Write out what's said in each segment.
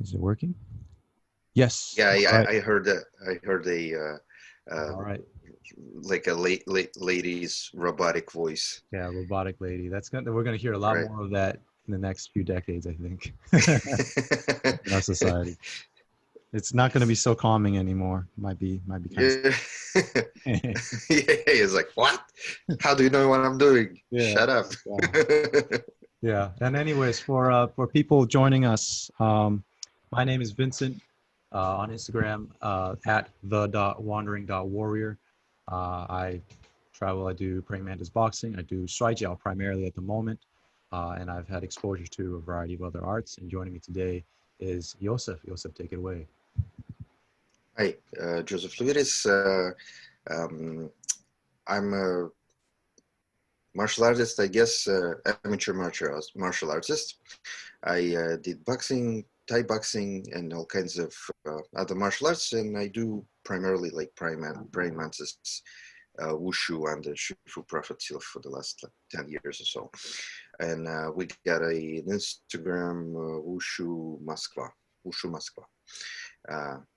Is it working? Yes. Yeah, All right. I heard that. I heard All right. like a lady's robotic voice. Yeah, robotic lady. We're gonna hear a lot Right. more of that in the next few decades, I think, in our society. It's not gonna be so calming anymore. Might be kind Yeah. of Yeah, it's like, what? How do you know what I'm doing? yeah. Shut up. Wow. Yeah. And anyways, for people joining us, my name is Vincent on Instagram at the.wandering.warrior. I travel. I do praying mantis boxing. I do Shuai Jiao primarily at the moment, and I've had exposure to a variety of other arts. And joining me today is Joseph. Joseph, take it away. Hi, Joseph Luiz. Um, I'm a martial artist, I guess, amateur martial artist. I did boxing, Thai boxing, and all kinds of other martial arts, and I do primarily like praying mantis, wushu, and the Shifu Prophet seal for the last like 10 years or so. And we got an Instagram, Wushu Moskva.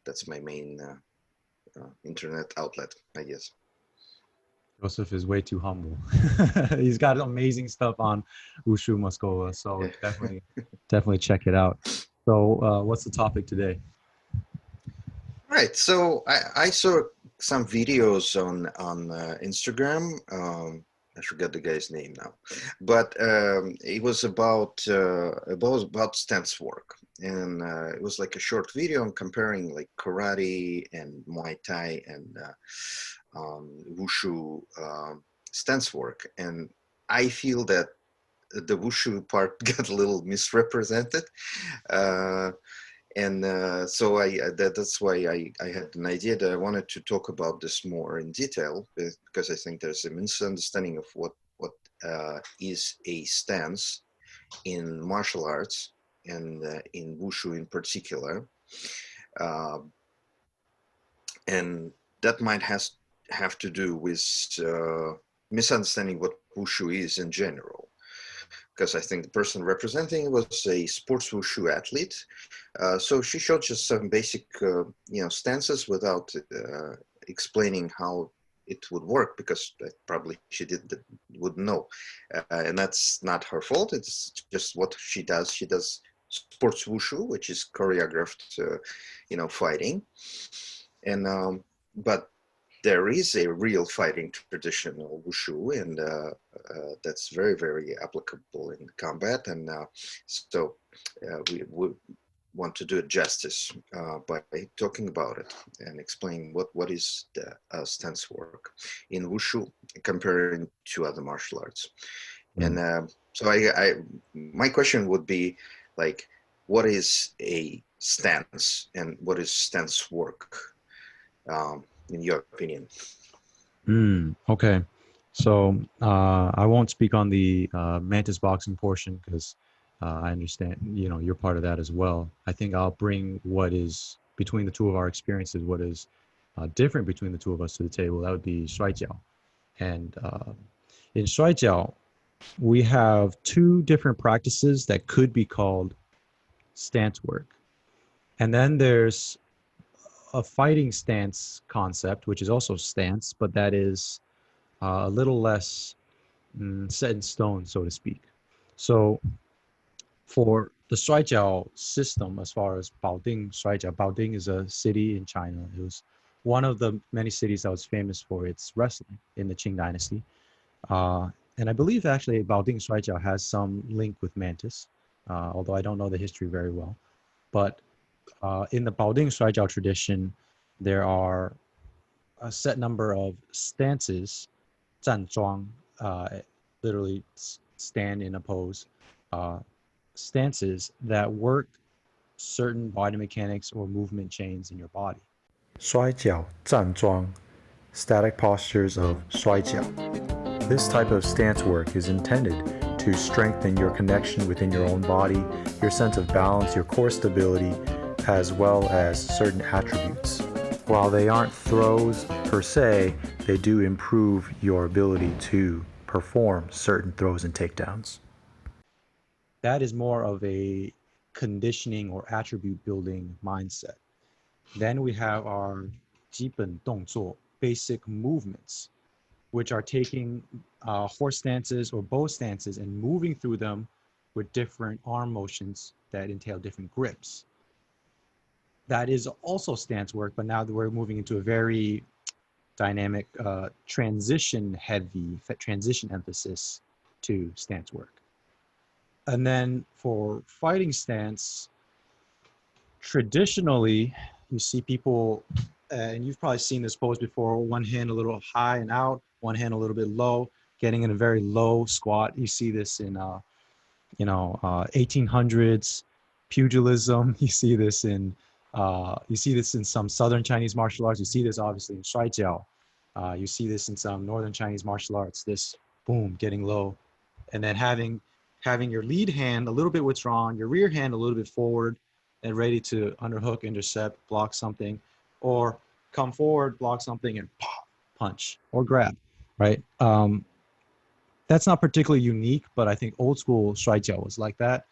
That's my main internet outlet, I guess. Joseph is way too humble. He's got amazing stuff on Ushu Moscova, so Yeah. definitely check it out. So, what's the topic today? Right. So I saw some videos on Instagram. I forgot the guy's name now, but it was about stance work, and it was like a short video on comparing like karate and Muay Thai and wushu stance work, and I feel that the wushu part got a little misrepresented. Uh, and so that's why I had an idea that I wanted to talk about this more in detail, because I think there's a misunderstanding of what is a stance in martial arts and in wushu in particular, uh, and that might have to do with misunderstanding what wushu is in general, because I think the person representing was a sports wushu athlete. So she showed just some basic, stances without explaining how it would work, because probably she wouldn't know, and that's not her fault. It's just what she does. She does sports wushu, which is choreographed, fighting, and but there is a real fighting traditional wushu, and that's very, very applicable in combat. And so we want to do it justice by talking about it and explain what is the stance work in wushu comparing to other martial arts. And Mm. so my question would be like, what is a stance and what is stance work, in your opinion? Okay. So, I won't speak on the Mantis boxing portion because I understand, you're part of that as well. I think I'll bring what is between the two of our experiences, what is different between the two of us to the table. That would be Shuai Jiao. And in Shuai Jiao, we have two different practices that could be called stance work. And then there's a fighting stance concept, which is also stance, but that is a little less set in stone, so to speak. So for the Shuaijiao system, as far as Baoding Shuaijiao, Baoding is a city in China. It was one of the many cities that was famous for its wrestling in the Qing Dynasty. And I believe actually Baoding Shuaijiao has some link with Mantis, although I don't know the history very well. But in the Baoding Shuaijiao tradition, there are a set number of stances, 站桩, literally stand in a pose, uh, stances that work certain body mechanics or movement chains in your body. 摔跤站桩, static postures of 摔跤. This type of stance work is intended to strengthen your connection within your own body, your sense of balance, your core stability, as well as certain attributes. While they aren't throws per se, they do improve your ability to perform certain throws and takedowns. That is more of a conditioning or attribute building mindset. Then we have our 基本动作, basic movements, which are taking horse stances or bow stances and moving through them with different arm motions that entail different grips. That is also stance work, but now that we're moving into a very dynamic, transition heavy, transition emphasis to stance work. And then for fighting stance, traditionally, you see people, and you've probably seen this pose before, one hand a little high and out, one hand a little bit low, getting in a very low squat. You see this in, 1800s pugilism. You see this in some Southern Chinese martial arts. You see this obviously in Shuai Jiao. You see this in some Northern Chinese martial arts, this boom, getting low. And then having your lead hand a little bit withdrawn, your rear hand a little bit forward and ready to underhook, intercept, block something, or come forward, block something, and pop, punch or grab, right? That's not particularly unique, but I think old school Shuai Jiao was like that.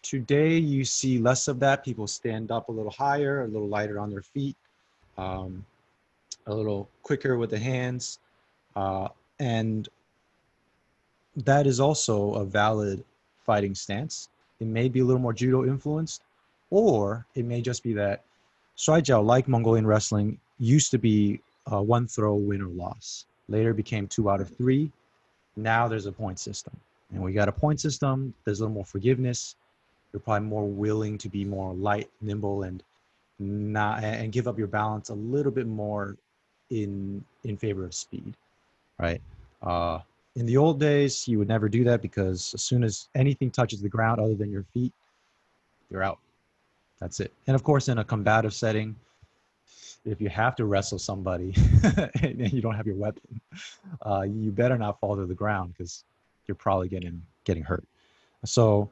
Today, you see less of that. People stand up a little higher, a little lighter on their feet, um, a little quicker with the hands. And that is also a valid fighting stance. It may be a little more judo influenced, or it may just be that Shuai Jiao, like Mongolian wrestling, used to be one throw, win or loss. Later became 2 out of 3. Now there's a point system. And we got a point system, there's a little more forgiveness. You're probably more willing to be more light, nimble, and give up your balance a little bit more in favor of speed, right? In the old days, you would never do that because as soon as anything touches the ground other than your feet, you're out. That's it. And of course, in a combative setting, if you have to wrestle somebody and you don't have your weapon, you better not fall to the ground because you're probably getting hurt. So,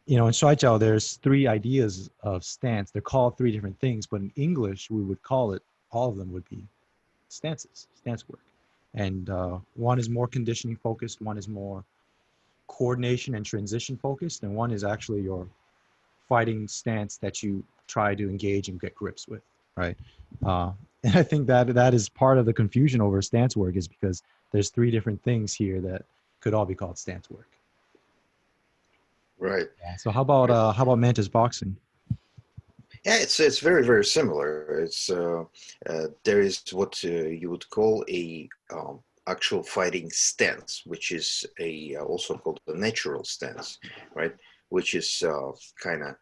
in Shuai Jiao, there's 3 ideas of stance. They're called 3 different things, but in English, we would call it, all of them would be stances, stance work. And one is more conditioning focused, one is more coordination and transition focused, and one is actually your fighting stance that you try to engage and get grips with, right? And I think that is part of the confusion over stance work, is because there's 3 different things here that could all be called stance work. Right. Yeah. So how about Mantis boxing? Yeah, it's very very similar. There is what you would call a actual fighting stance, which is a also called a natural stance, right? Which is kind of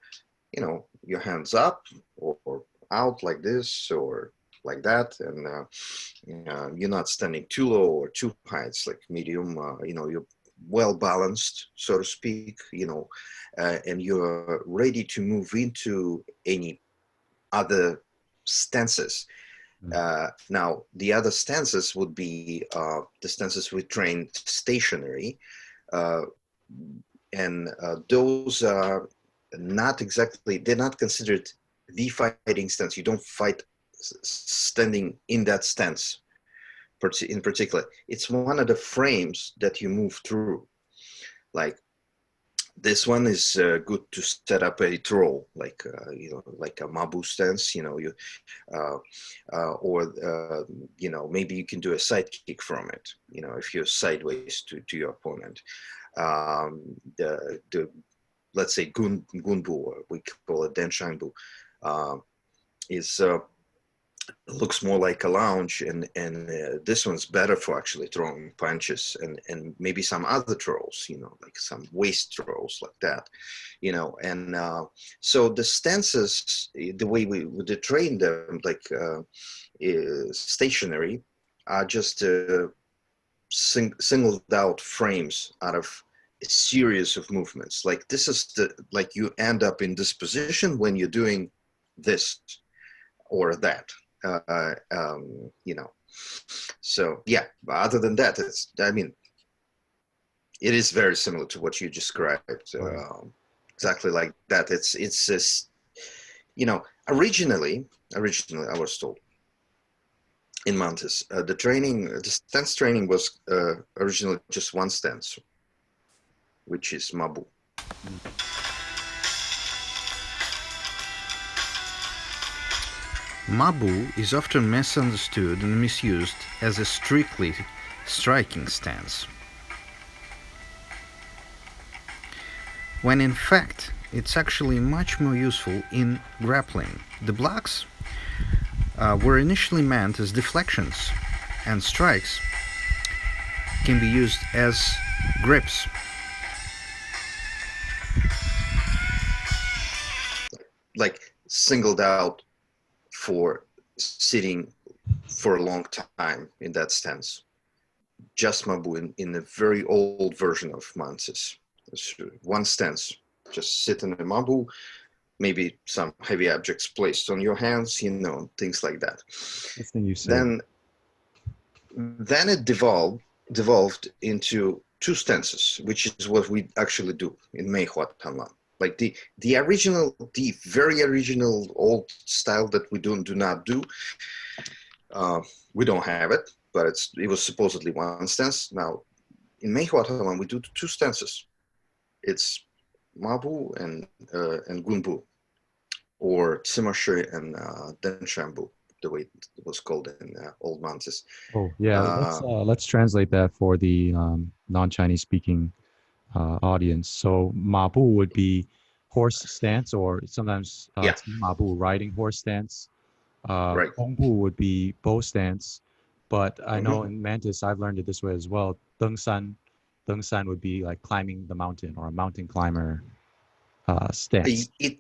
your hands up or out like this or like that, and you're not standing too low or too high. It's like medium. You're well balanced, so to speak. And you're ready to move into any other stances. Now, the other stances would be the stances we train stationary, uh, and those are not exactly, they're not considered the fighting stance. You don't fight standing in that stance in particular. It's one of the frames that you move through. Like this one is good to set up a throw, like a mabu stance. Maybe you can do a side kick from it. If you're sideways to your opponent. The let's say gunbu, or we call it denshangbu, is looks more like a lounge, and this one's better for actually throwing punches and maybe some other throws, like some waist throws like that, and so the stances, the way we would train them, like stationary, are just singled out frames out of a series of movements. Like this is like you end up in this position when you're doing this or that. So yeah, but other than that, it is very similar to what you described. Exactly like that. It's this, originally I was told in Mantis, the stance training was originally just one stance, which is mabu. Mabu is often misunderstood and misused as a strictly striking stance, when in fact it's actually much more useful in grappling. The blocks were initially meant as deflections, and strikes can be used as grips. Like singled out for sitting for a long time in that stance. Just Mabu in a very old version of Mantis. One stance, just sit in a Mabu, maybe some heavy objects placed on your hands, things like that. This thing you say. Then it devolved into two stances, which is what we actually do in Meihua Tanlan. Like the very original old style that we do not do. We don't have it, but it was supposedly one stance. Now, in Meihua Tanlan, we do two stances. It's Mabu and Gunbu, or Tsimashi and Denshambu, the way it was called in Old Mantis. Oh yeah, let's translate that for the non-Chinese speaking audience. So mabu would be horse stance, or sometimes Yeah, mabu riding horse stance. right. Gongbu would be bow stance, but I know Mm-hmm. in Mantis I've learned it this way as well. Dengsan would be like climbing the mountain or a mountain climber stance. It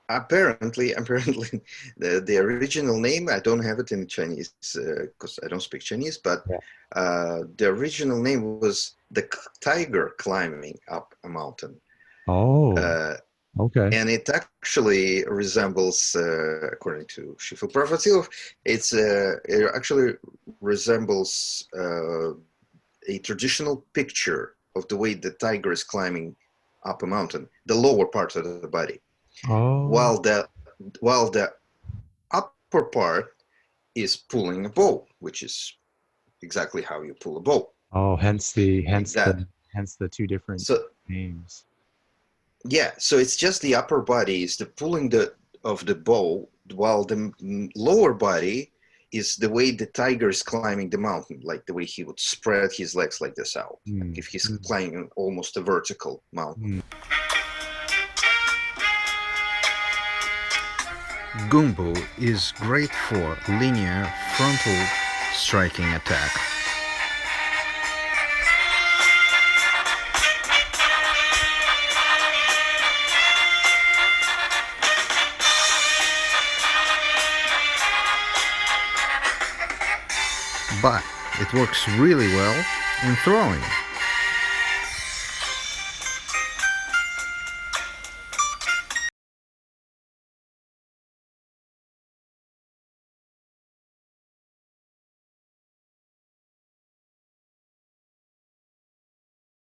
apparently the original name, I don't have it in Chinese because I don't speak Chinese, but Yeah. the original name was the tiger climbing up a mountain. Oh, Uh, okay. and it actually resembles, according to Shifu Profatil, it actually resembles a traditional picture of the way the tiger is climbing up a mountain, the lower part of the body, Oh, while the upper part is pulling a bow, which is exactly how you pull a bow, oh, like that. hence the two different So names. yeah, so it's just the upper body is the pulling of the bow, while the lower body is the way the tiger is climbing the mountain, like the way he would spread his legs like this out, like Mm, if he's mm, climbing almost a vertical mountain. mm. Gumbo is great for linear frontal striking attack. But it works really well in throwing.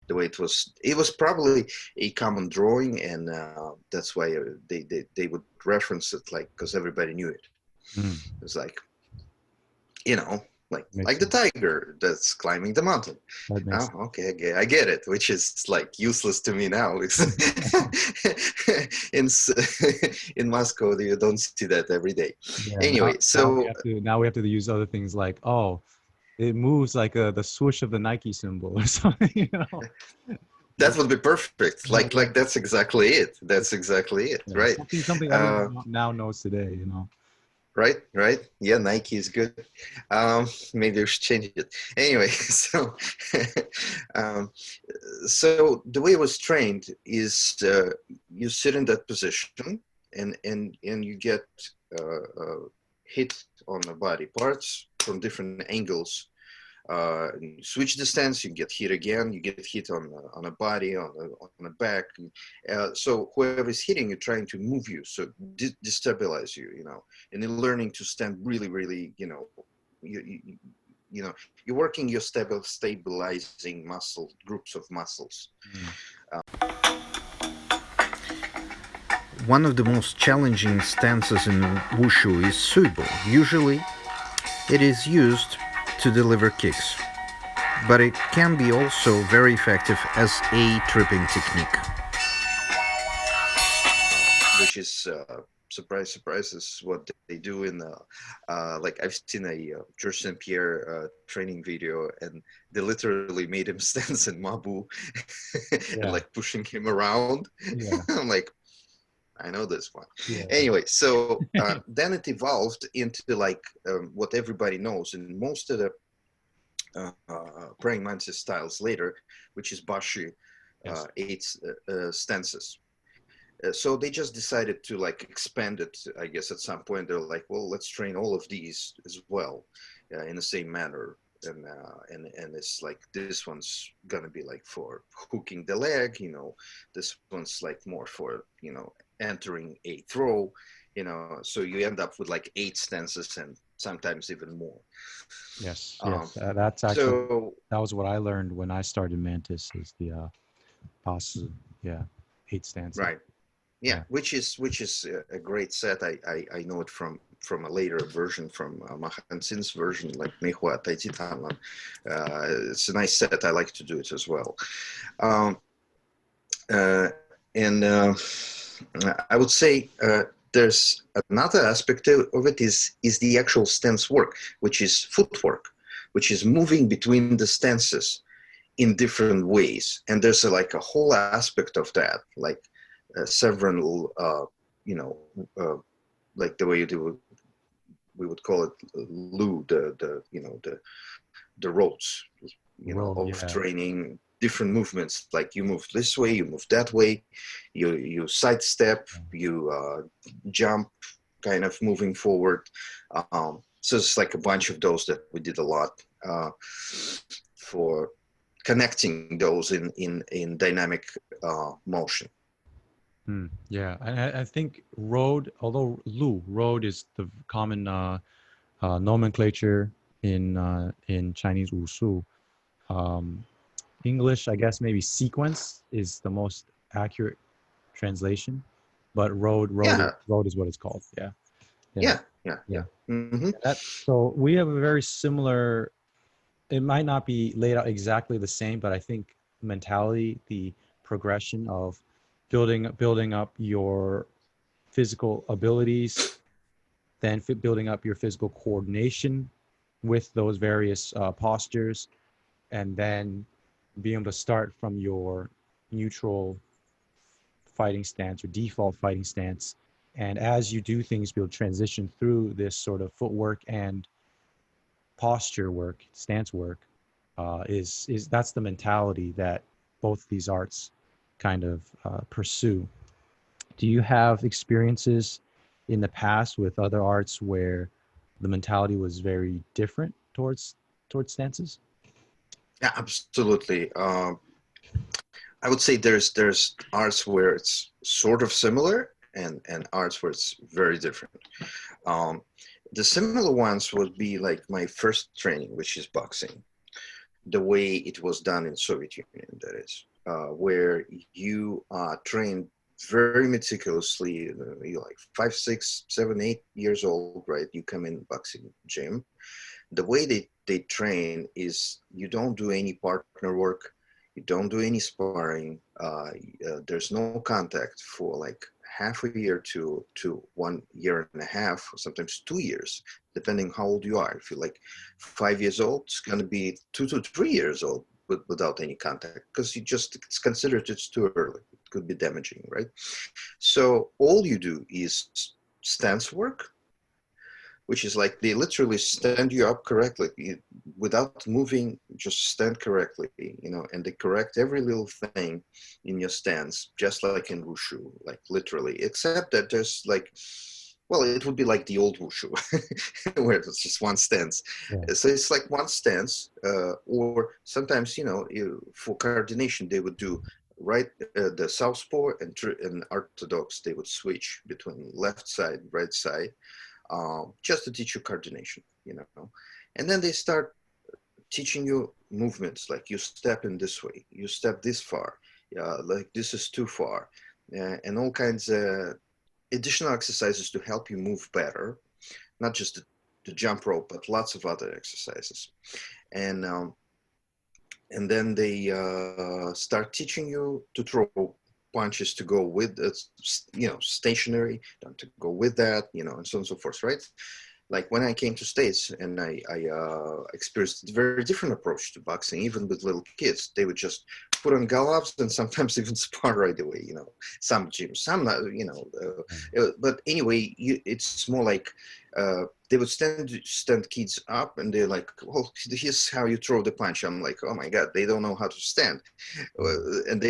The way it was probably a common drawing, and that's why they would reference it, like, because everybody knew it. Mm, It was like, you know, makes like the sense. tiger that's climbing the mountain. That Oh, makes sense. okay, I get it, which is like useless to me now. in in Moscow, you don't see that every day. Yeah, Anyway, so now we have to use other things like, oh, it moves like the swoosh of the Nike symbol or something, you know. that would be perfect. Yeah, Like that's exactly it. That's exactly it. yeah, Right. something everyone Uh, now knows today, you know. right. Yeah, Nike is good. Maybe we should change it. Anyway, um, so the way it was trained is you sit in that position, and you get hit on the body parts from different angles. You switch the stance, you get hit again, you get hit on a body, on a back. So whoever is hitting you, trying to move you, so destabilize you, and you're learning to stand really, really, you, you know, you're working your stabilizing muscle groups of muscles. Mm. One of the most challenging stances in wushu is suibo. Usually, it is used to deliver kicks, but it can be also very effective as a tripping technique. Which is surprise, surprise, this is what they do in the, like I've seen a George St. Pierre training video, and they literally made him stance in Mabu and Yeah. like pushing him around. Yeah. I'm like, I know this one. Yeah. Anyway, so then it evolved into like what everybody knows in most of the praying mantis styles later, which is Bashi Yes. eight stances. So they just decided to like expand it. I guess at some point they're like, well, let's train all of these as well in the same manner. And it's like this one's gonna be like for hooking the leg, this one's like more for entering a throw, so you end up with like 8 stances and sometimes even more. Yes. Um, Yes. That's actually so that was what I learned when I started Mantis is the pasu. Yeah. 8 stances. right, yeah, Yeah. which is a great set. I know it from a later version, from Mahan Sin's version, like Mehua Taititanlan. It's a nice set. I like to do it as well. Um, and I would say there's another aspect of it is the actual stance work, which is footwork, which is moving between the stances in different ways. And there's like a whole aspect of that, like several, like the way we would call it Lu, the roads, Road. of Yeah. training different movements. Like you move this way, you move that way, you sidestep, you jump, kind of moving forward. So it's like a bunch of those that we did a lot for connecting those in dynamic motion. Yeah. I think road, although Lu, road is the common nomenclature in Chinese Wushu. Um, English, I guess maybe sequence is the most accurate translation, but Yeah, road is what it's called. Yeah, yeah, yeah. yeah. Hmm. That so we have a very similar. It might not be laid out exactly the same, but I think mentality, the progression of building up your physical abilities, then building up your physical coordination with those various postures, and then being able to start from your neutral fighting stance or default fighting stance. And as you do things, be able to transition through this sort of footwork and posture work, stance work, is that's the mentality that both these arts kind of pursue. Do you have experiences in the past with other arts where the mentality was very different towards stances? Yeah, absolutely. I would say there's arts where it's sort of similar, and arts where it's very different. Um, the similar ones would be like my first training, which is boxing, the way it was done in Soviet Union, that is, where you train very meticulously. You're like 5, 6, 7, 8 years old, right? You come in boxing gym. The way they train is you don't do any partner work, you don't do any sparring. There's no contact for like half a year to 1 year and a half, or sometimes 2 years, depending how old you are. If you're like 5 years old, it's going to be 2 to 3 years old without any contact, because it's considered it's too early. It could be damaging, right? So all you do is stance work, which is like they literally stand you up correctly, without moving, just stand correctly, and they correct every little thing in your stance, just like in wushu, like literally, except that there's like, well, it would be like the old wushu where it's just one stance. Yeah. So it's like one stance, or sometimes, for coordination, they would do right, the southpaw and orthodox, they would switch between left side, right side, just to teach you coordination, And then they start teaching you movements, like you step in this way, you step this far, like this is too far, and all kinds of additional exercises to help you move better, not just the jump rope, but lots of other exercises. And then they start teaching you to throw, punches to go with it, stationary, don't to go with that, and so on and so forth, right? Like when I came to States and I experienced a very different approach to boxing, even with little kids. They would just put on gloves and sometimes even spar right away, some gyms, some not, but anyway, it's more like they would stand kids up and they're like, well, here's how you throw the punch. I'm like, oh my God, they don't know how to stand. And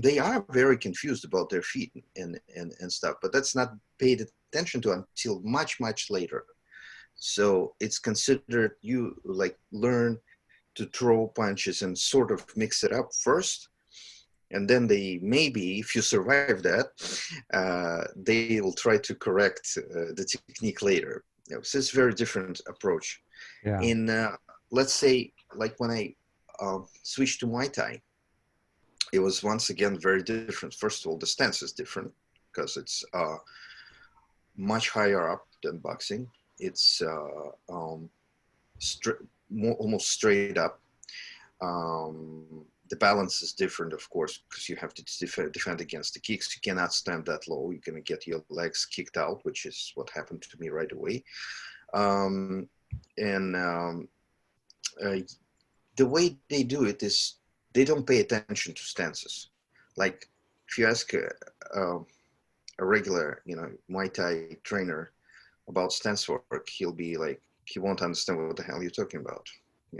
they are very confused about their feet and stuff, but that's not paid attention to until much, much later. So it's considered you like learn to throw punches and sort of mix it up first. And then they maybe, if you survive that, they will try to correct the technique later. So it's a very different approach. Yeah. In, let's say, like when I switched to Muay Thai, it was once again very different. First of all, the stance is different because it's much higher up than boxing. It's almost straight up. The balance is different, of course, because you have to defend against the kicks. You cannot stand that low. You're going to get your legs kicked out, which is what happened to me right away. The way they do it is they don't pay attention to stances. Like if you ask a regular, Muay Thai trainer about Stancework, he'll be like, he won't understand what the hell you're talking about.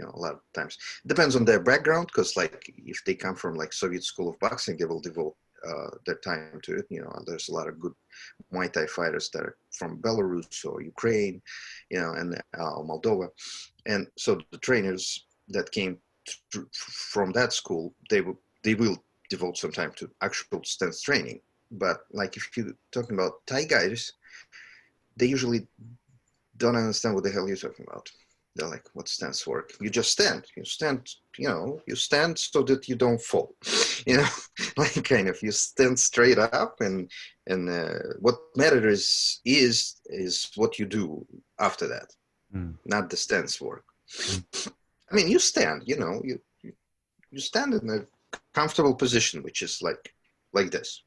A lot of times it depends on their background, because like if they come from like Soviet school of boxing, they will devote their time to it. And there's a lot of good Muay Thai fighters that are from Belarus or Ukraine, and Moldova, and so the trainers that came from that school, they will devote some time to actual stance training. But like if you're talking about Thai guys, they usually don't understand what the hell you're talking about. They're like, what's stance work? You just stand. You stand so that you don't fall. Like kind of you stand straight up, and what matters is what you do after that, not the stance work. I mean, you stand. You stand in a comfortable position, which is like this.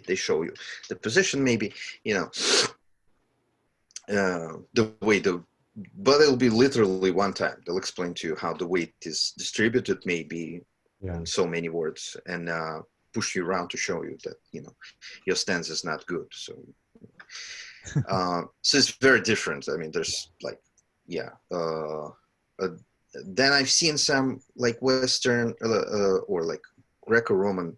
They show you the position, maybe. The way but it'll be literally one time. They'll explain to you how the weight is distributed, maybe in so many words, and push you around to show you that your stance is not good. So, so it's very different. I mean, there's like, then I've seen some like Western or like Greco-Roman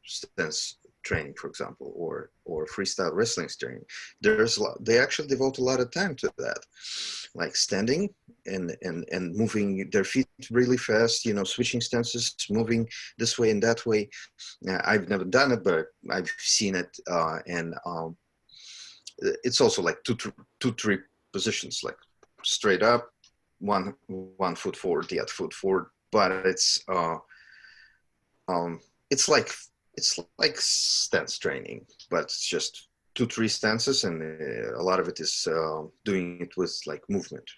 stance training, for example, or freestyle wrestling training. They actually devote a lot of time to that, like standing and moving their feet really fast, switching stances, moving this way and that way. I've never done it, but I've seen it, and it's also like two, three positions, like straight up, one foot forward, the other foot forward, but it's like stance training, but it's just 2-3 stances, and a lot of it is doing it with like movement,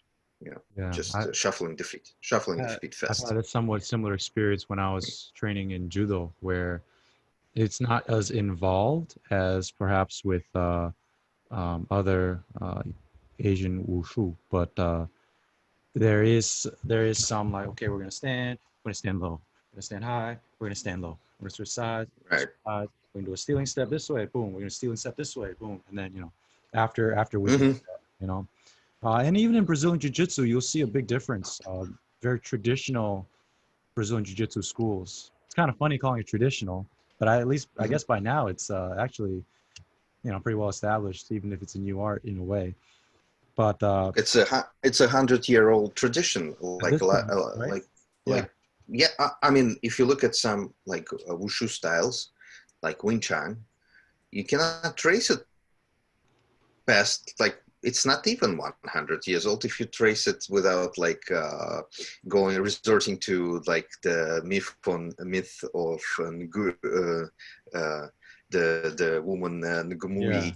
just shuffling the feet I've fast. had a somewhat similar experience when I was training in judo, where it's not as involved as perhaps with other Asian wushu, but there is some like, okay, we're gonna stand low, we're gonna stand high, we're gonna stand low, we're gonna switch sides, Right. we're gonna do a stealing step this way, boom, we're gonna stealing step this way, boom, and then after we do that, and even in Brazilian Jiu-Jitsu, you'll see a big difference. Very traditional Brazilian Jiu-Jitsu schools. It's kind of funny calling it traditional, but I guess by now it's actually pretty well established, even if it's a new art in a way. But it's a 100-year-old tradition, at like this a lot, point, right? like yeah. I mean, if you look at some like wushu styles, like Wing Chun, you cannot trace it past, like, it's not even 100 years old if you trace it without like resorting to like the myth of the woman Ngumui.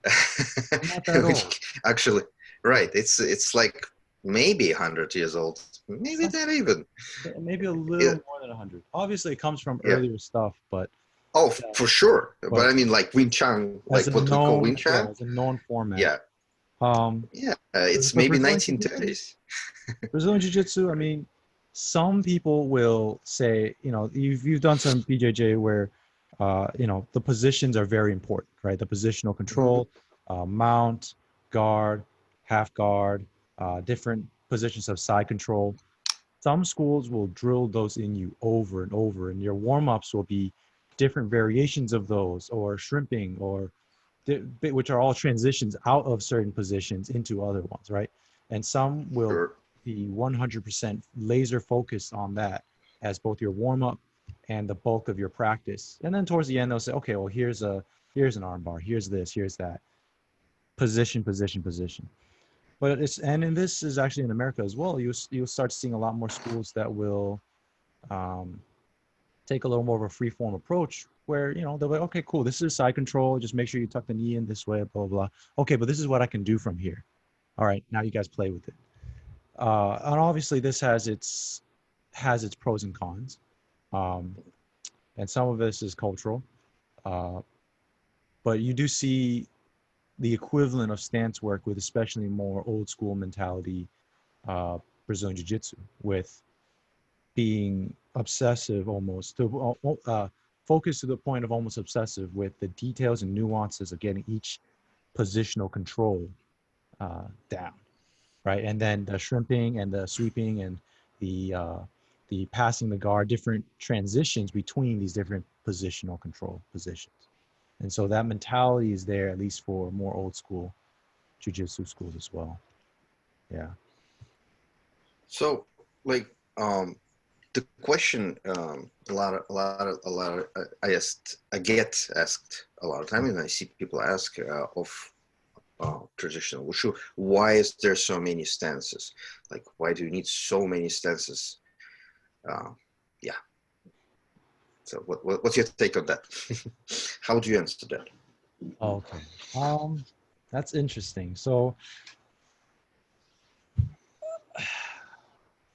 Not that old. Which actually, right, it's like maybe 100 years old, maybe not even. Maybe a little more than 100. Obviously, it comes from Yeah. earlier stuff, but Oh, Yeah. for sure. But But I mean, like Wing Chun, as like a what we call Wing known, yeah, Chun. as a known format. Yeah, Um, yeah. It's but maybe Brazilian Jiu-Jitsu, 1930s. Brazilian Jiu-Jitsu, I mean, some people will say, you've done some BJJ where, the positions are very important, right? The positional Hmm. control, mount, guard, half guard, different positions of side control. Some schools will drill those in you over and over, and your warm-ups will be different variations of those, or shrimping, or which are all transitions out of certain positions into other ones, right? And some will Sure. be 100% laser focused on that as both your warm up and the bulk of your practice. And then towards the end, they'll say, okay, well, here's an arm bar, here's this, here's that, position, position, position. But and this is actually in America as well. You'll start seeing a lot more schools that will um, take a little more of a free form approach where, they'll be like, okay, cool, this is side control. Just make sure you tuck the knee in this way, blah, blah, blah. Okay, but this is what I can do from here. All right, now you guys play with it. And obviously this has its pros and cons. Um, and some of this is cultural. Uh, but you do see the equivalent of stance work with especially more old school mentality, uh, Brazilian Jiu Jitsu, with being obsessive almost to focus to the point of almost obsessive with the details and nuances of getting each positional control down, right? And then the shrimping and the sweeping and the passing the guard, different transitions between these different positional control positions. And so that mentality is there at least for more old school jujitsu schools as well. Yeah. So, like, the question, I get asked a lot of time, and I see people ask of traditional wushu, why is there so many stances? Like, why do you need so many stances? Uh, yeah. So, what's your take on that? How do you answer that? Okay. Um, that's interesting. So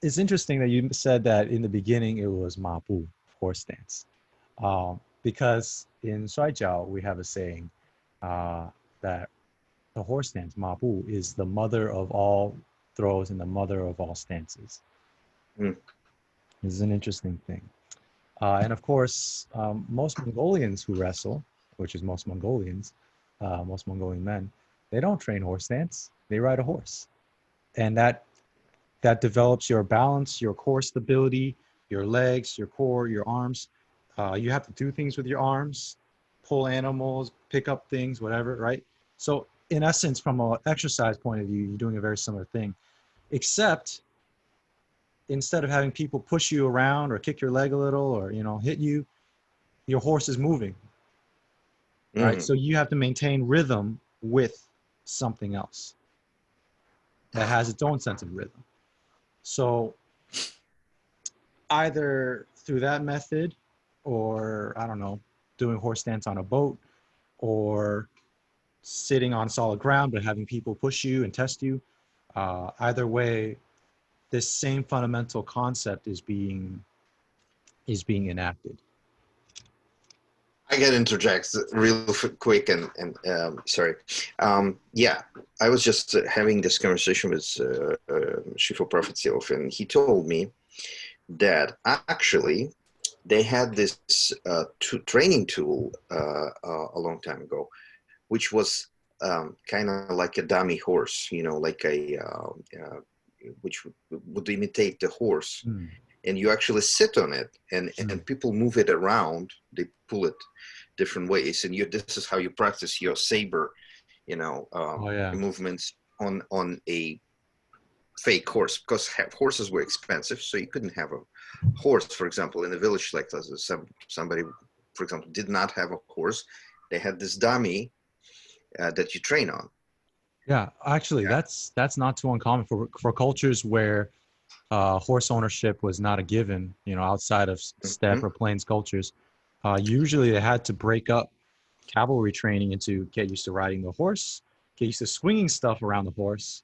it's interesting that you said that in the beginning it was mapu, horse stance, because in Shuai Jiao we have a saying uh, that the horse stance, mapu, is the mother of all throws and the mother of all stances. Mm. This is an interesting thing. And of course, most Mongolians who wrestle, which is most Mongolian men, they don't train horse stance. They ride a horse, and that develops your balance, your core stability, your legs, your core, your arms. You have to do things with your arms, pull animals, pick up things, whatever, right? So in essence, from an exercise point of view, you're doing a very similar thing, except instead of having people push you around or kick your leg a little or hit you, your horse is moving, right? Mm. So you have to maintain rhythm with something else that has its own sense of rhythm. So either through that method or, I don't know, doing horse stance on a boat, or sitting on solid ground but having people push you and test you, either way, this same fundamental concept is being enacted. I get interject real quick and sorry. Yeah, I was just having this conversation with Shifu Prophetsilov, and he told me that actually they had this training tool a long time ago, which was kind of like a dummy horse, like which would imitate the horse. Mm. And you actually sit on it, and Mm. people move it around. They pull it different ways, and this is how you practice your saber, Oh yeah. movements on a fake horse, because horses were expensive, so you couldn't have a horse, for example, in a village like this. Somebody, for example, did not have a horse. They had this dummy that you train on. Yeah, actually, Yeah. that's not too uncommon for cultures where horse ownership was not a given, outside of steppe Hmm. or plains cultures. Usually they had to break up cavalry training into get used to riding the horse, get used to swinging stuff around the horse,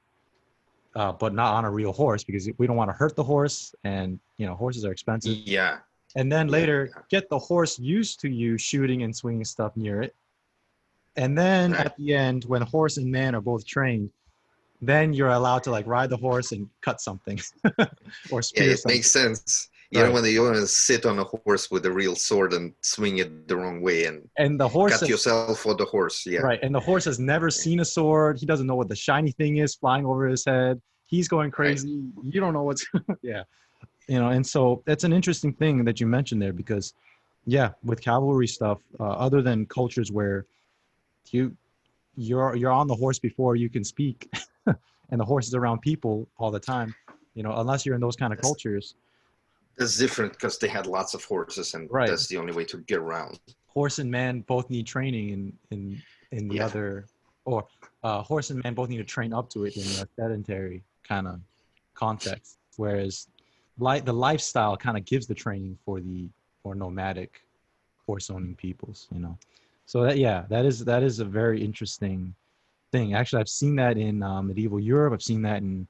but not on a real horse because we don't want to hurt the horse, and horses are expensive. Yeah. and then later yeah. get the horse used to you shooting and swinging stuff near it. And then Right. at the end, when horse and man are both trained, then you're allowed to like ride the horse and cut something or Yeah, spear it something. makes sense. Right. You want to sit on a horse with a real sword and swing it the wrong way and And the horse cut has, yourself or the horse. Yeah. right. And the horse has never seen a sword. He doesn't know what the shiny thing is flying over his head. He's going Right. crazy. You don't know what's, yeah. You know, and so that's an interesting thing that you mentioned there because, yeah, with cavalry stuff, other than cultures where you you're on the horse before you can speak, and the horse is around people all the time, you know, unless you're in those kind of That's, cultures. that's different because they had lots of horses and Right. that's the only way to get around. Horse and man both need training in the Yeah. other, or horse and man both need to train up to it in a sedentary kind of context, whereas the lifestyle kind of gives the training for the more nomadic horse owning peoples, you know. So that, yeah, that is a very interesting thing. Actually, I've seen that in medieval Europe. I've seen that in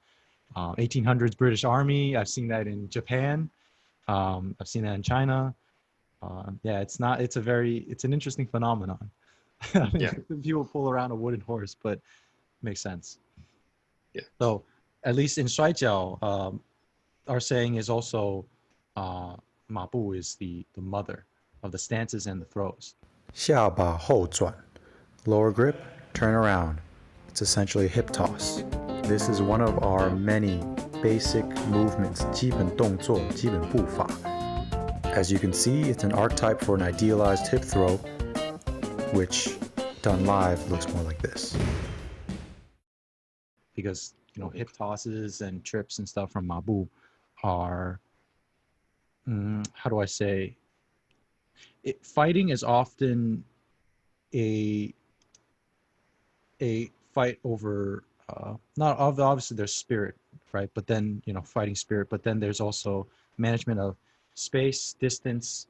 1800s British Army. I've seen that in Japan. I've seen that in China. Yeah, it's an interesting phenomenon. I Yeah. mean, people pull around a wooden horse, but it makes sense. Yeah. So at least in Shuai Jiao, our saying is also Ma Bu is the mother of the stances and the throws. 下把后转, lower grip, turn around. It's essentially a hip toss. This is one of our many basic movements, 基本动作,基本步伐. As you can see, it's an archetype for an idealized hip throw, which done live looks more like this. Because, you know, hip tosses and trips and stuff from Ma Bu are, how do I say, fighting is often a fight over not obviously there's spirit, right? But then, you know, fighting spirit, but then there's also management of space, distance,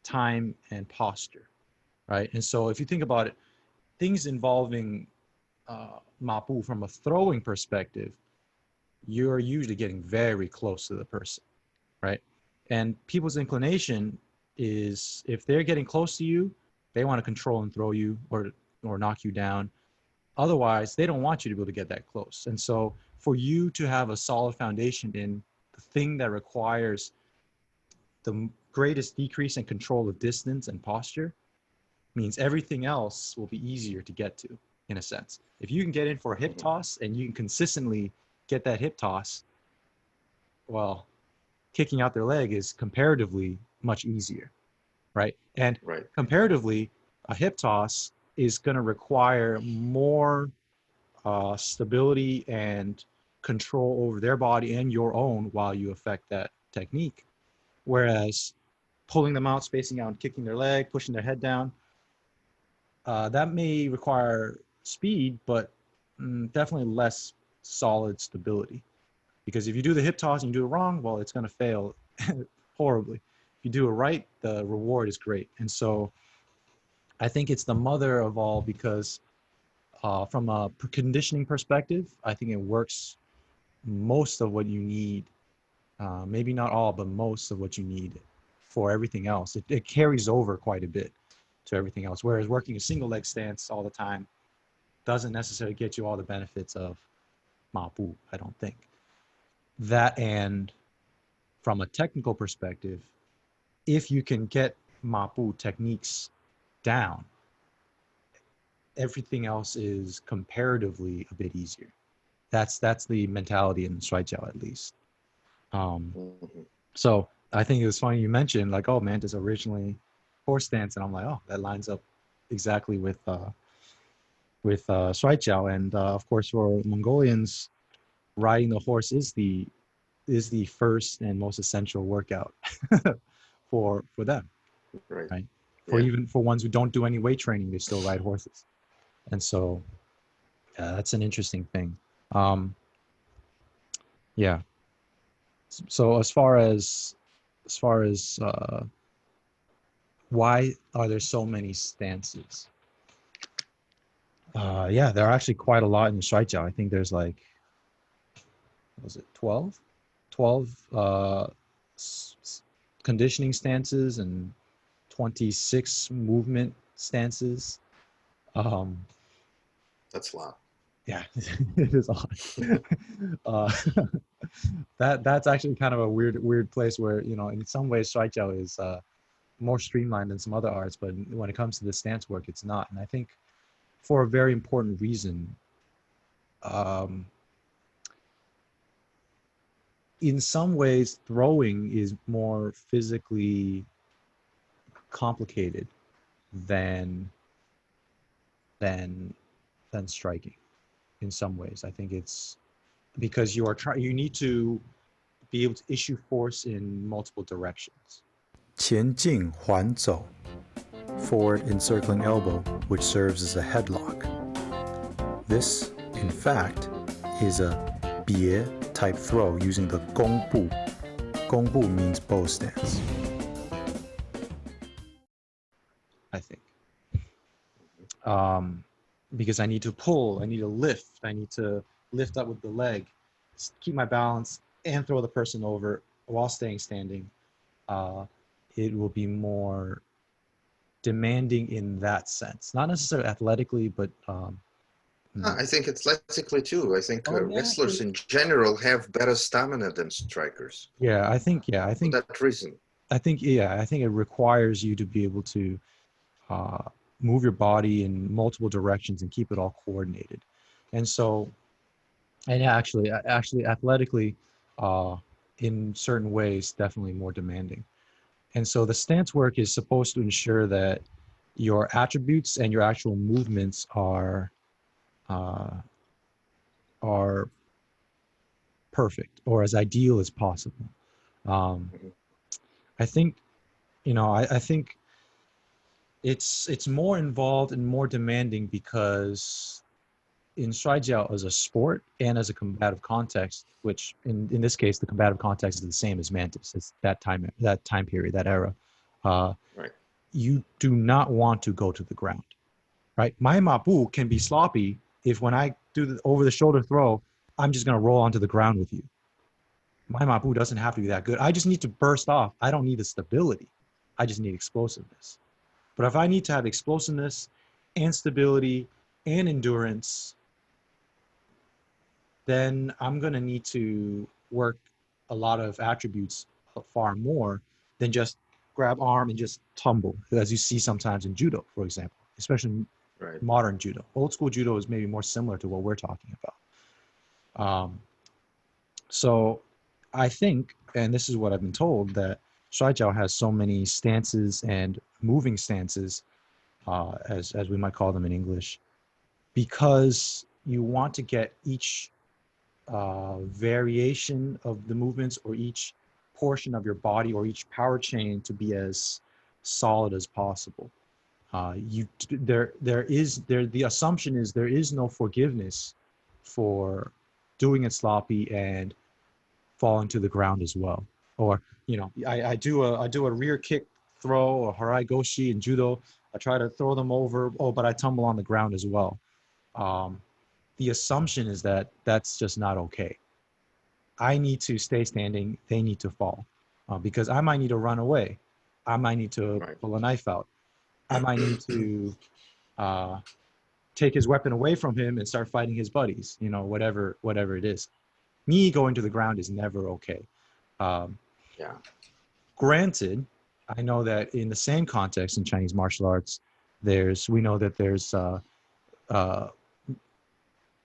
time, and posture, right? And so if you think about it, things involving mapu from a throwing perspective, you're usually getting very close to the person, right? And people's inclination is if they're getting close to you, they want to control and throw you or knock you down. Otherwise, they don't want you to be able to get that close. And so for you to have a solid foundation in the thing that requires the greatest decrease in control of distance and posture means everything else will be easier to get to, in a sense. If you can get in for a hip toss and you can consistently get that hip toss, well, kicking out their leg is comparatively much easier, right? And Right. comparatively, a hip toss is going to require more stability and control over their body and your own while you affect that technique. Whereas pulling them out, spacing out, and kicking their leg, pushing their head down, that may require speed, but definitely less solid stability. Because if you do the hip toss and you do it wrong, well, it's going to fail horribly. If you do it right, the reward is great. And so I think it's the mother of all because from a conditioning perspective, I think it works most of what you need. Maybe not all, but most of what you need for everything else. It carries over quite a bit to everything else. Whereas working a single leg stance all the time doesn't necessarily get you all the benefits of Ma Bu, I don't think. That, and from a technical perspective, if you can get Ma Bu techniques down, everything else is comparatively a bit easier. That's the mentality in Shuai Jiao, at least. So I think it was funny you mentioned like, oh, Mantis originally horse stance, and I'm like, oh, that lines up exactly with Shuai Jiao. And of course, for Mongolians, riding the horse is the first and most essential workout for them, Right. right? For Yeah. even for ones who don't do any weight training, they still ride horses, and so that's an interesting thing. Yeah. So as far as why are there so many stances? Yeah, there are actually quite a lot in Shuai Jiao. I think there's like, what was it 12? 12 conditioning stances and 26 movement stances. That's a lot. Yeah, it is odd. uh, that's actually kind of a weird place where, in some ways Shuai Jiao is more streamlined than some other arts, but when it comes to the stance work, it's not. And I think for a very important reason. In some ways, throwing is more physically complicated than than than striking. In some ways, I think it's because you need to be able to issue force in multiple directions. 前进环走 forward encircling elbow, which serves as a headlock. This, in fact, is a 别 type throw using the 弓步. 弓步 means bow stance. I think because I need to pull, I need to lift, I need to lift up with the leg, keep my balance, and throw the person over while staying standing. It will be more demanding in that sense, not necessarily athletically, but I think athletically too. I think yeah, wrestlers in general have better stamina than strikers. I think for that reason. I think it requires you to be able to move your body in multiple directions and keep it all coordinated. And so, and actually athletically, in certain ways, definitely more demanding. And so the stance work is supposed to ensure that your attributes and your actual movements are perfect or as ideal as possible. I think, I think it's more involved and more demanding because in Shuai Jiao as a sport and as a combative context, which in this case the combative context is the same as Mantis. It's that time period, that era. Right. You do not want to go to the ground, right? My mabu can be sloppy if when I do the over the shoulder throw, I'm just gonna roll onto the ground with you. My mabu doesn't have to be that good. I just need to burst off. I don't need the stability. I just need explosiveness. But if I need to have explosiveness and stability and endurance, then I'm going to need to work a lot of attributes far more than just grab arm and just tumble, as you see sometimes in judo, for example, especially modern judo. Old school judo is maybe more similar to what we're talking about. So I think, and this is what I've been told, that Shuai Jiao has so many stances and moving stances, as we might call them in English, because you want to get each variation of the movements or each portion of your body or each power chain to be as solid as possible. The assumption is there is no forgiveness for doing it sloppy and falling to the ground as well. Or I do a rear kick throw or harai goshi in judo. I try to throw them over. Oh, but I tumble on the ground as well. The assumption is that that's just not okay. I need to stay standing. They need to fall, because I might need to run away. I might need to pull a knife out. I might need to take his weapon away from him and start fighting his buddies. Whatever it is. Me going to the ground is never okay. Granted, I know that in the same context in Chinese martial arts, we know that there's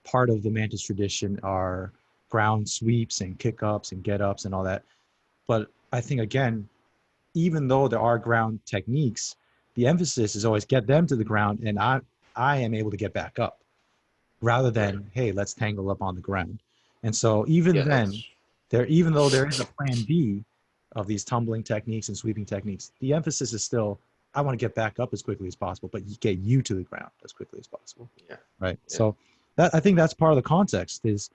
part of the Mantis tradition are ground sweeps and kick ups and get ups and all that. But I think, again, even though there are ground techniques, the emphasis is always get them to the ground and I am able to get back up rather than, hey, let's tangle up on the ground. And so even even though there is a plan B of these tumbling techniques and sweeping techniques, the emphasis is still, I want to get back up as quickly as possible, but get you to the ground as quickly as possible. Right. Yeah. So I think that's part of the context is,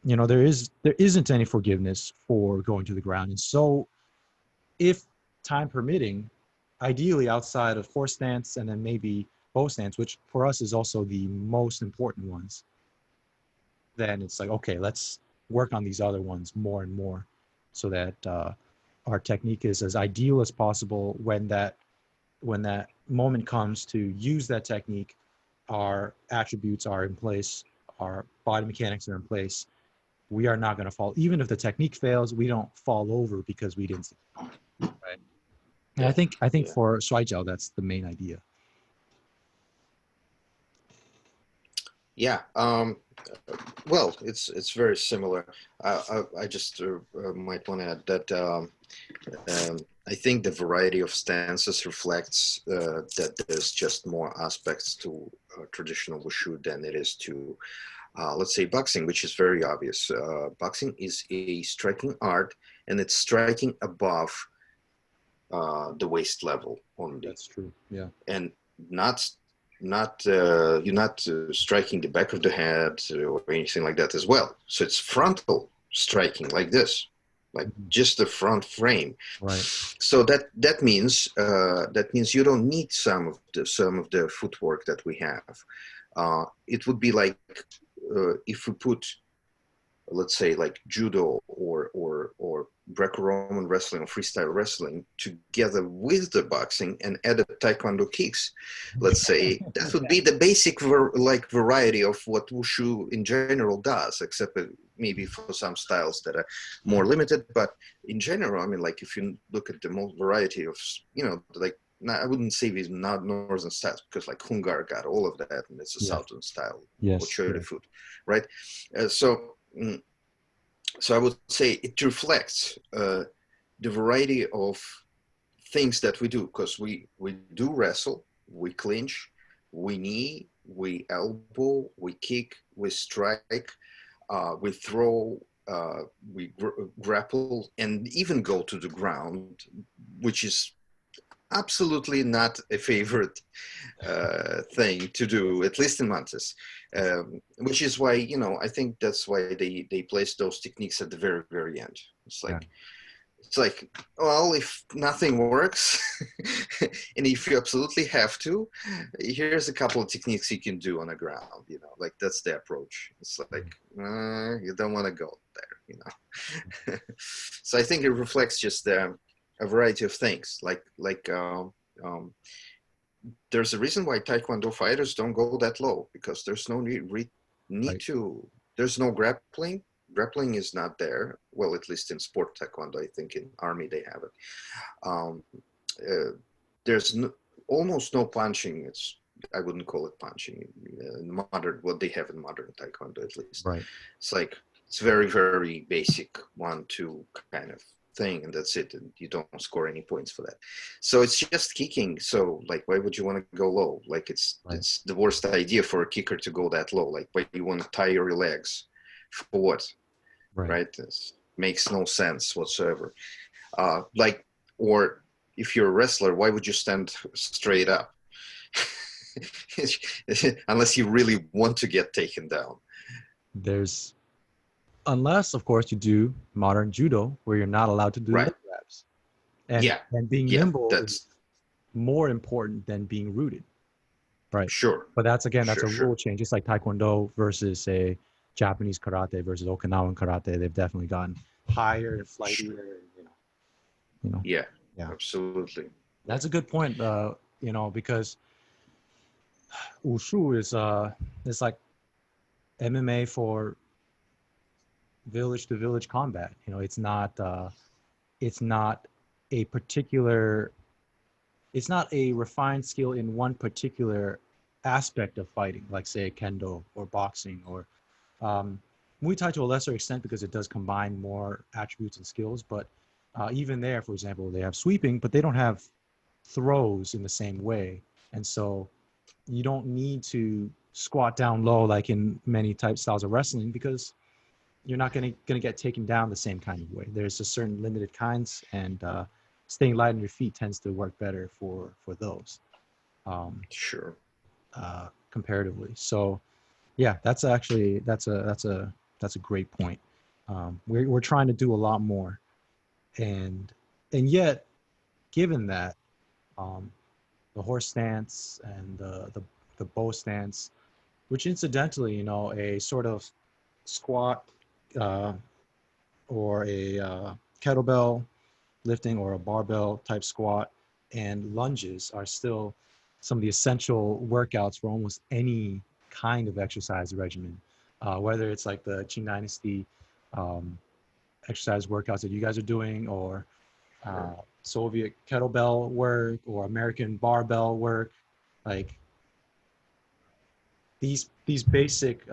there isn't any forgiveness for going to the ground. And so if time permitting, ideally outside of horse stance and then maybe bow stance, which for us is also the most important ones, then it's like, okay, let's work on these other ones more and more so that our technique is as ideal as possible. When that moment comes to use that technique, our attributes are in place, our body mechanics are in place. We are not going to fall. Even if the technique fails, we don't fall over because we didn't. Right. And Yeah. I think Yeah. for Shuai Jiao, that's the main idea. Yeah. Well, it's very similar. I just might want to add that I think the variety of stances reflects that there's just more aspects to traditional wushu than it is to, let's say, boxing, which is very obvious. Boxing is a striking art, and it's striking above the waist level only, That's true. Yeah. and not you're not striking the back of the head or anything like that as well. So it's frontal striking like this, like just the front frame. Right. So that means you don't need some of the footwork that we have. It would be like if we put, let's say, like judo or Greco-Roman wrestling or freestyle wrestling together with the boxing and added taekwondo kicks, let's say, that would be the basic variety of what wushu in general does, except maybe for some styles that are more limited. But in general, I mean, like if you look at the most variety of, like, I wouldn't say these not northern styles, because like Hungar got all of that, and it's a southern style, or Yes. Chöre foot, right? So I would say it reflects the variety of things that we do, because we do wrestle, we clinch, we knee, we elbow, we kick, we strike, we throw, we grapple, and even go to the ground, which is absolutely not a favorite thing to do, at least in Mantis, which is why, I think that's why they place those techniques at the very, very end. It's like, It's like, well, if nothing works, and if you absolutely have to, here's a couple of techniques you can do on the ground. Like that's the approach. It's like you don't want to go there. So I think it reflects just a variety of things. There's a reason why Taekwondo fighters don't go that low, because there's no need Right. to. There's no grappling. Grappling is not there. Well, at least in sport taekwondo, I think in army they have it. There's almost no punching. I wouldn't call it punching in modern, what they have in modern taekwondo, at least. Right. It's like, it's very, very basic 1-2 kind of thing, and that's it, and you don't score any points for that. So it's just kicking. So like, why would you want to go low? Like it's the worst idea for a kicker to go that low. Like, why you want to tie your legs for what? Right? This makes no sense whatsoever. Or if you're a wrestler, why would you stand straight up? Unless you really want to get taken down. Unless, of course, you do modern judo, where you're not allowed to do leg grabs. And being nimble is more important than being rooted. Right. Sure. But that's a rule change. Just like Taekwondo versus, say, Japanese karate versus Okinawan karate, they've definitely gotten higher and flightier. Yeah. Absolutely. That's a good point. Because wushu is like MMA for village to village combat. It's not a refined skill in one particular aspect of fighting, like say kendo or boxing or Muay Thai to a lesser extent, because it does combine more attributes and skills. But even there, for example, they have sweeping, but they don't have throws in the same way. And so you don't need to squat down low like in many styles of wrestling, because you're not going to get taken down the same kind of way. There's just certain limited kinds, and staying light on your feet tends to work better for those. Sure. Comparatively. So yeah, that's a great point. We're trying to do a lot more, and yet, given that the horse stance and the bow stance, which incidentally, a sort of squat or a kettlebell lifting or a barbell type squat and lunges are still some of the essential workouts for almost any kind of exercise regimen, whether it's like the Qing Dynasty um, exercise workouts that you guys are doing, or Soviet kettlebell work, or American barbell work. Like these basic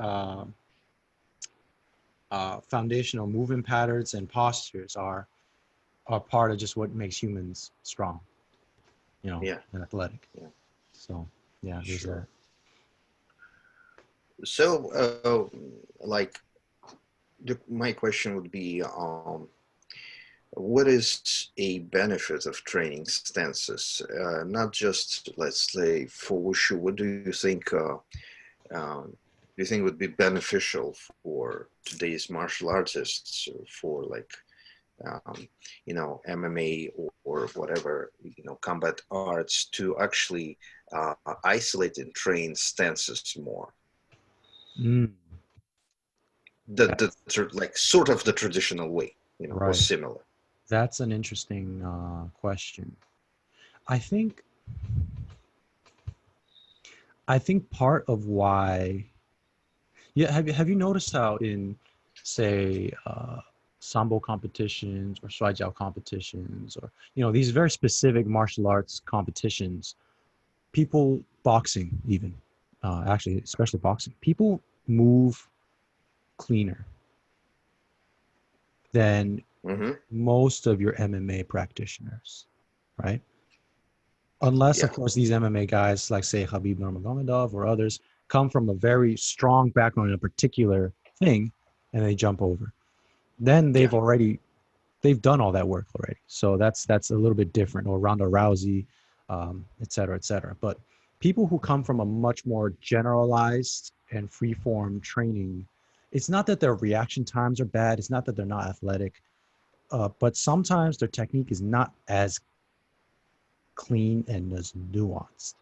foundational movement patterns and postures are part of just what makes humans strong, Yeah. and athletic. Yeah. So yeah, there's Sure. that. So, like, my question would be, what is a benefit of training stances? Not just, let's say, for wushu. What do you think? Do you think would be beneficial for today's martial artists, for like, MMA or whatever, combat arts, to actually isolate and train stances more? Mm, The sort of the traditional way, or right. similar. That's an interesting question. I think part of why, yeah, have you noticed how in, say, sambo competitions or Shuai Jiao competitions, or these very specific martial arts competitions, people, boxing even, actually especially boxing, people move cleaner than Hmm. most of your MMA practitioners, right? Unless, of Yeah. course, these MMA guys, like say Khabib Nurmagomedov or others, come from a very strong background in a particular thing, and they jump over. Then Yeah. they've done all that work already. So that's a little bit different. Or Ronda Rousey, et cetera, et cetera. But people who come from a much more generalized and free form training, it's not that their reaction times are bad. It's not that they're not athletic, but sometimes their technique is not as clean and as nuanced.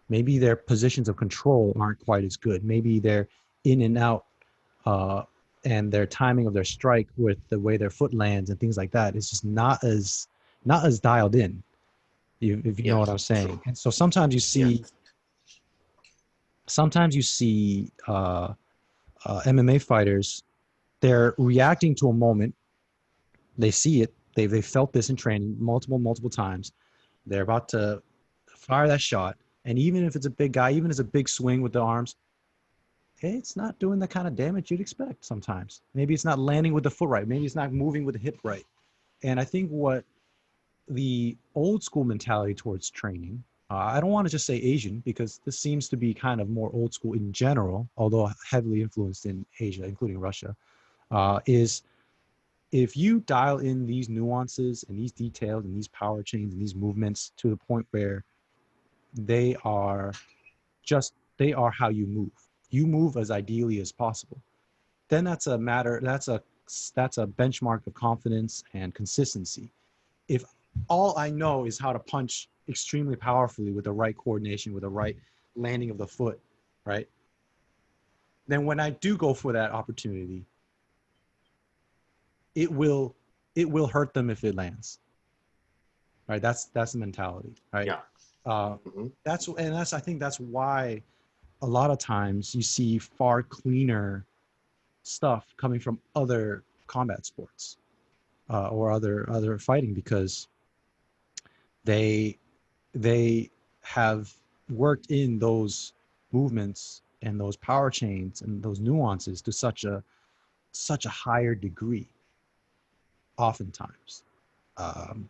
Maybe their positions of control aren't quite as good. Maybe they're in and out, uh, and their timing of their strike with the way their foot lands and things like that is just not as dialed in. If you know Yeah. what I'm True. saying. And so sometimes you Yeah. see MMA fighters. They're reacting to a moment. They see it. They felt this in training multiple times. They're about to fire that shot, and even if it's a big guy, even if it's a big swing with the arms, it's not doing the kind of damage you'd expect sometimes. Maybe it's not landing with the foot right. Maybe it's not moving with the hip right. And I think what the old school mentality towards training, I don't want to just say Asian, because this seems to be kind of more old school in general, although heavily influenced in Asia, including Russia, is if you dial in these nuances and these details and these power chains and these movements to the point where they are they are how you move. You move as ideally as possible. Then that's a benchmark of confidence and consistency. If all I know is how to punch extremely powerfully with the right coordination, with the right landing of the foot, right? Then when I do go for that opportunity, it will hurt them if it lands. Right? That's the mentality, right? Yeah. Uh, Hmm. that's I think that's why a lot of times you see far cleaner stuff coming from other combat sports, or other fighting, because they they have worked in those movements and those power chains and those nuances to such a higher degree oftentimes. um,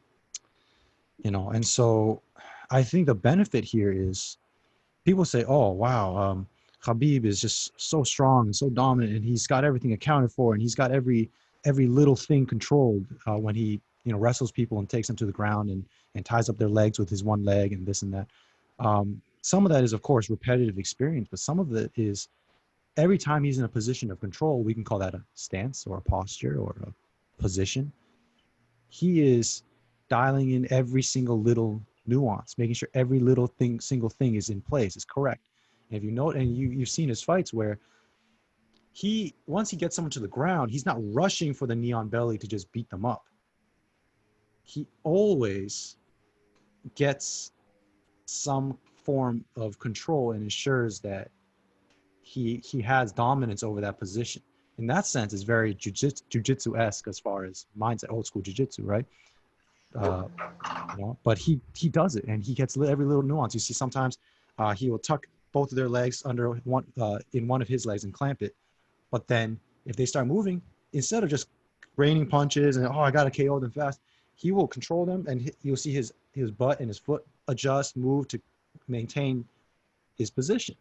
and so I think the benefit here is, people say, oh wow, Khabib is just so strong and so dominant, and he's got everything accounted for, and he's got every little thing controlled, when he wrestles people and takes them to the ground, and ties up their legs with his one leg and this and that. Some of that is, of course, repetitive experience, but some of it is every time he's in a position of control. We can call that a stance or a posture or a position. He is dialing in every single little nuance, making sure every single thing is in place, is correct. And if you know, and you've seen his fights where once he gets someone to the ground, he's not rushing for the knee on belly to just beat them up. he always gets some form of control and ensures that he has dominance over that position. In that sense, it's very jujitsu-esque as far as mindset, old school jujitsu, right? Uh, but he does it, and he gets every little nuance. You see, sometimes he will tuck both of their legs under one in one of his legs and clamp it. But then if they start moving, instead of just raining punches and I got to KO them fast, he will control them, and you'll see his butt and his foot adjust, move to maintain his position.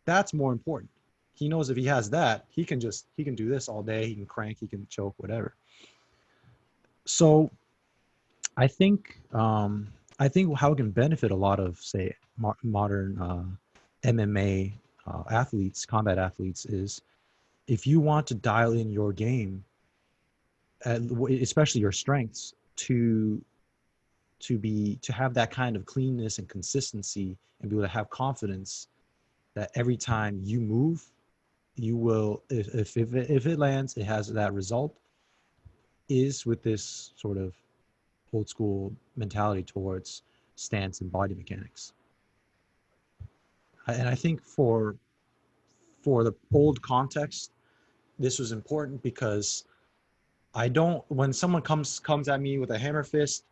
That's more important. He knows if he has that, he can do this all day. He can crank, he can choke, whatever. So I think how it can benefit a lot of, say, modern MMA athletes, combat athletes, is if you want to dial in your game, especially your strengths, to have that kind of cleanness and consistency, and be able to have confidence that every time you move, you will, if it lands, it has that result, is with this sort of old school mentality towards stance and body mechanics. And I think for the old context, this was important because when someone comes at me with a hammer fist,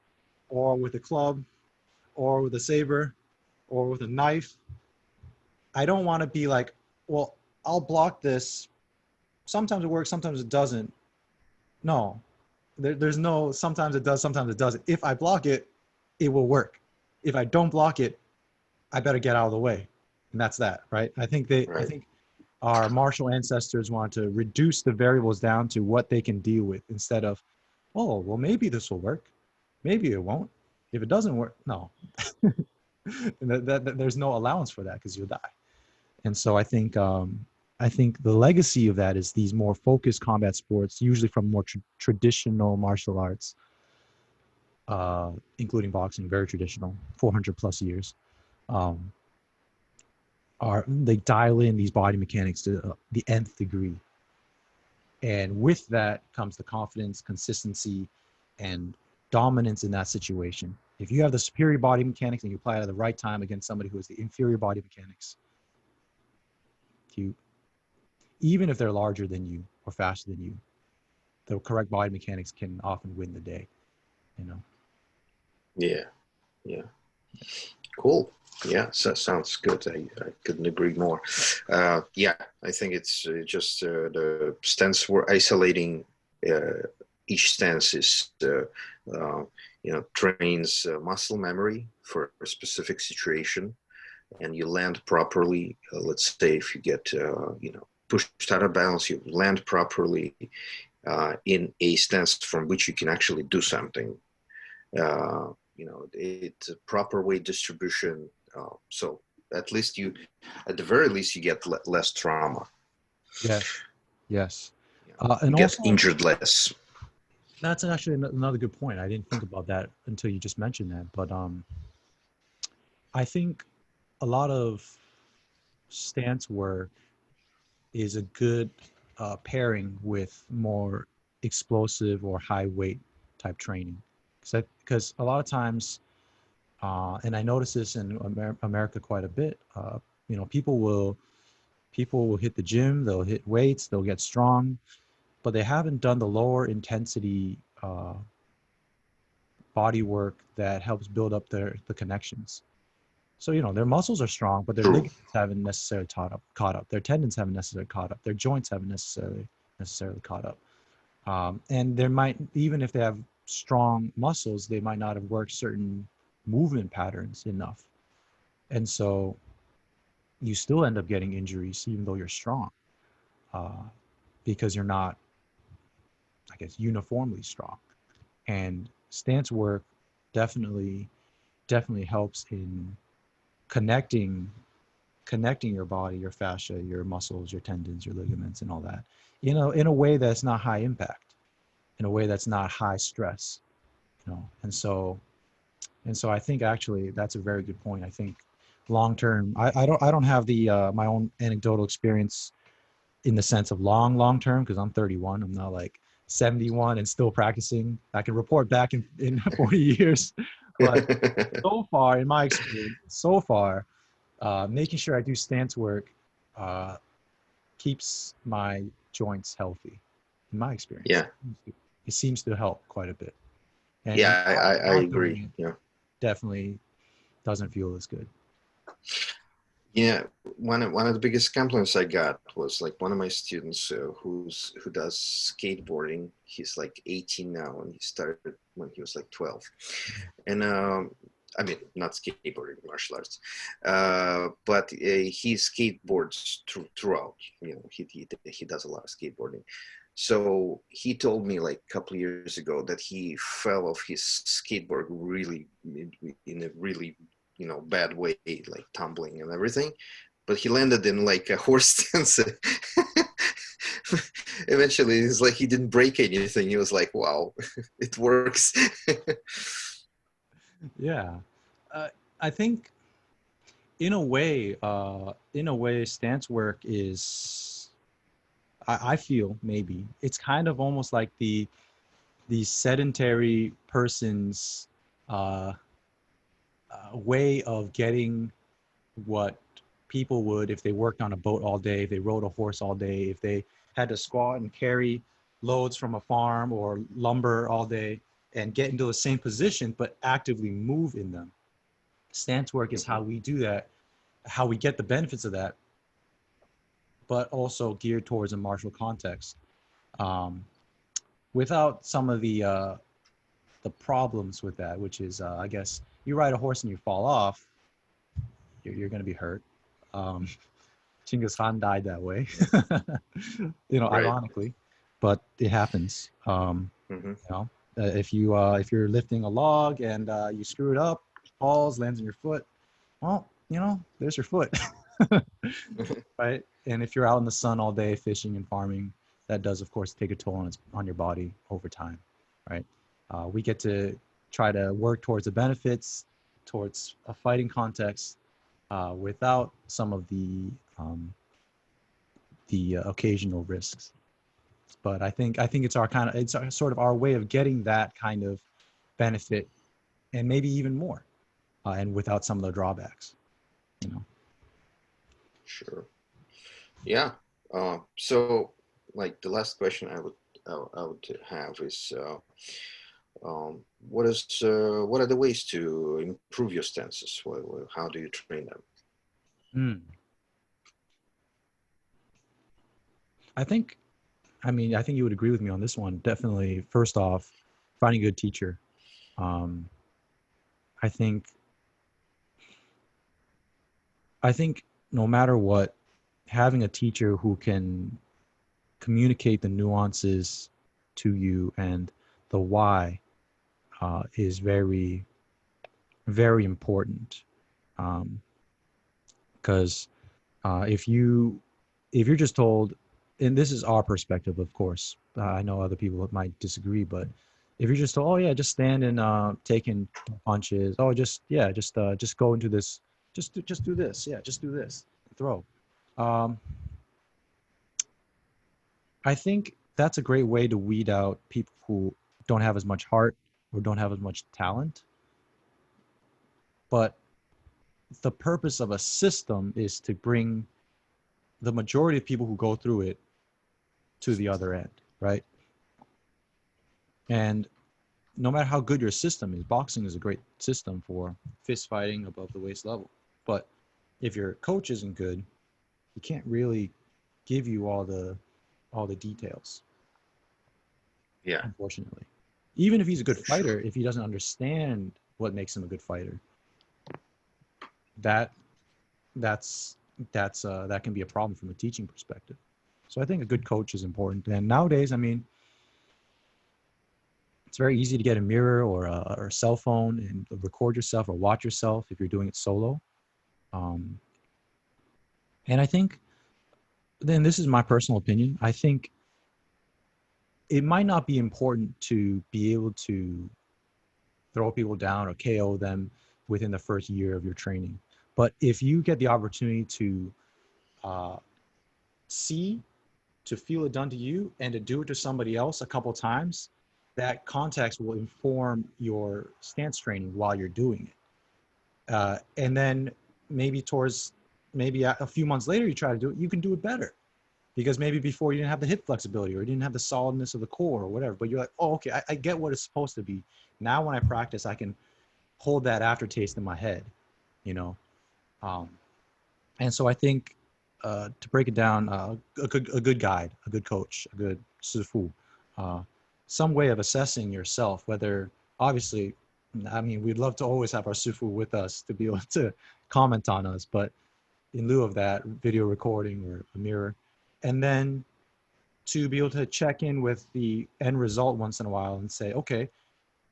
or with a club, or with a saber, or with a knife, I don't want to be like, well, I'll block this. Sometimes it works, sometimes it doesn't. No, there's no sometimes it does, sometimes it doesn't. If I block it, it will work. If I don't block it, I better get out of the way. And that's that, right? I think our martial ancestors want to reduce the variables down to what they can deal with, instead of, oh, well, maybe this will work. Maybe it won't. If it doesn't work, no. There's no allowance for that, because you'll die. And so I think the legacy of that is these more focused combat sports, usually from more traditional martial arts, including boxing, very traditional, 400 plus years. They dial in these body mechanics to the nth degree. And with that comes the confidence, consistency, and dominance in that situation. If you have the superior body mechanics and you apply it at the right time against somebody who has the inferior body mechanics, even if they're larger than you or faster than you, the correct body mechanics can often win the day, Yeah. Cool. Yeah, so sounds good. I couldn't agree more. Yeah, I think it's just the stance we're isolating. Each stance is, trains muscle memory for a specific situation, and you land properly. Let's say if you get, pushed out of balance, you land properly in a stance from which you can actually do something. It's a proper weight distribution. So at the very least, you get less trauma. Yes. And you get also, injured less. That's actually another good point. I didn't think about that until you just mentioned that. But I think a lot of stance work is a good pairing with more explosive or high weight type training, because a lot of times, and I notice this in America quite a bit. People will hit the gym, they'll hit weights, they'll get strong, but they haven't done the lower intensity body work that helps build up the connections. So their muscles are strong, but their ligaments haven't necessarily caught up. Their tendons haven't necessarily caught up. Their joints haven't necessarily caught up. And there might, even if they have strong muscles, they might not have worked certain movement patterns enough. And so you still end up getting injuries even though you're strong, because you're not, I guess, uniformly strong. And stance work definitely helps in connecting your body, your fascia, your muscles, your tendons, your ligaments, and all that, in a way that's not high impact, in a way that's not high stress, and so I think actually that's a very good point. I think long term, I don't have the my own anecdotal experience in the sense of long term, because I'm 31. I'm not like 71 and still practicing. I can report back in 40 years. But so far, in my experience, making sure I do stance work keeps my joints healthy. In my experience, Yeah. it seems to help quite a bit. And Yeah, I not doing agree. it Yeah. definitely doesn't feel as good. Yeah, one of the biggest complaints I got was like one of my students who does skateboarding. He's like 18 now, and he started when he was like 12. And I mean, not skateboarding, martial arts, but he skateboards throughout. You know, he does a lot of skateboarding. So he told me like a couple of years ago that he fell off his skateboard really in a really bad way, like tumbling and everything. But he landed in like a horse stance. Eventually, it's like he didn't break anything. He was like, "Wow, it works." Yeah, I think in a way, stance work is. I feel maybe it's kind of almost like the sedentary person's uh, way of getting what people would if they worked on a boat all day, if they rode a horse all day, if they had to squat and carry loads from a farm or lumber all day and get into the same position, but actively move in them. Stance work is how we do that, how we get the benefits of that, but also geared towards a martial context. Um, Without some of the problems with that, which is, I guess, you ride a horse and you fall off, you're going to be hurt. Um, Genghis Khan died that way, Right. ironically, but it happens. Mm-hmm. If you're lifting a log and you screw it up, falls, lands on your foot, well, there's your foot, right? And if you're out in the sun all day fishing and farming, that does, of course, take a toll on your body over time, right? We get to try to work towards the benefits, towards a fighting context, without some of the occasional risks. But I think it's sort of our way of getting that kind of benefit, and maybe even more, and without some of the drawbacks. Sure. Yeah. So, like the last question I would have is, what are the ways to improve your stances? How do you train them? Mm. I think, I think you would agree with me on this one. Definitely, first off, finding a good teacher. Um, I think, I think no matter what, having a teacher who can communicate the nuances to you and the why is very, very important. Because if you're just told, and this is our perspective, of course, I know other people might disagree, but if you're just told, oh yeah, just stand and taking punches, oh just go into this, just do this, yeah, just do this, throw. Um, I think that's a great way to weed out people who don't have as much heart or don't have as much talent. But the purpose of a system is to bring the majority of people who go through it to the other end, right? And no matter how good your system is, boxing is a great system for fist fighting above the waist level. But if your coach isn't good, he can't really give you all the details, Yeah. unfortunately. Even if he's a good For fighter, sure. if he doesn't understand what makes him a good fighter, that that's that can be a problem from a teaching perspective. So I think a good coach is important. And nowadays, it's very easy to get a mirror or a cell phone and record yourself or watch yourself if you're doing it solo. Um, and I think, then this is my personal opinion, I think it might not be important to be able to throw people down or KO them within the first year of your training. But if you get the opportunity to uh, see to feel it done to you and to do it to somebody else a couple times, that context will inform your stance training while you're doing it. And then maybe maybe a few months later, you try to do it, you can do it better. Because maybe before you didn't have the hip flexibility or you didn't have the solidness of the core or whatever, but you're like, oh, okay, I get what it's supposed to be. Now when I practice, I can hold that aftertaste in my head, you know? Um, and so I think to break it down, a good guide, a good coach, a good sifu, uh, some way of assessing yourself, whether obviously, I mean, we'd love to always have our sifu with us to be able to comment on us, but in lieu of that, video recording or a mirror, and then to be able to check in with the end result once in a while and say, okay,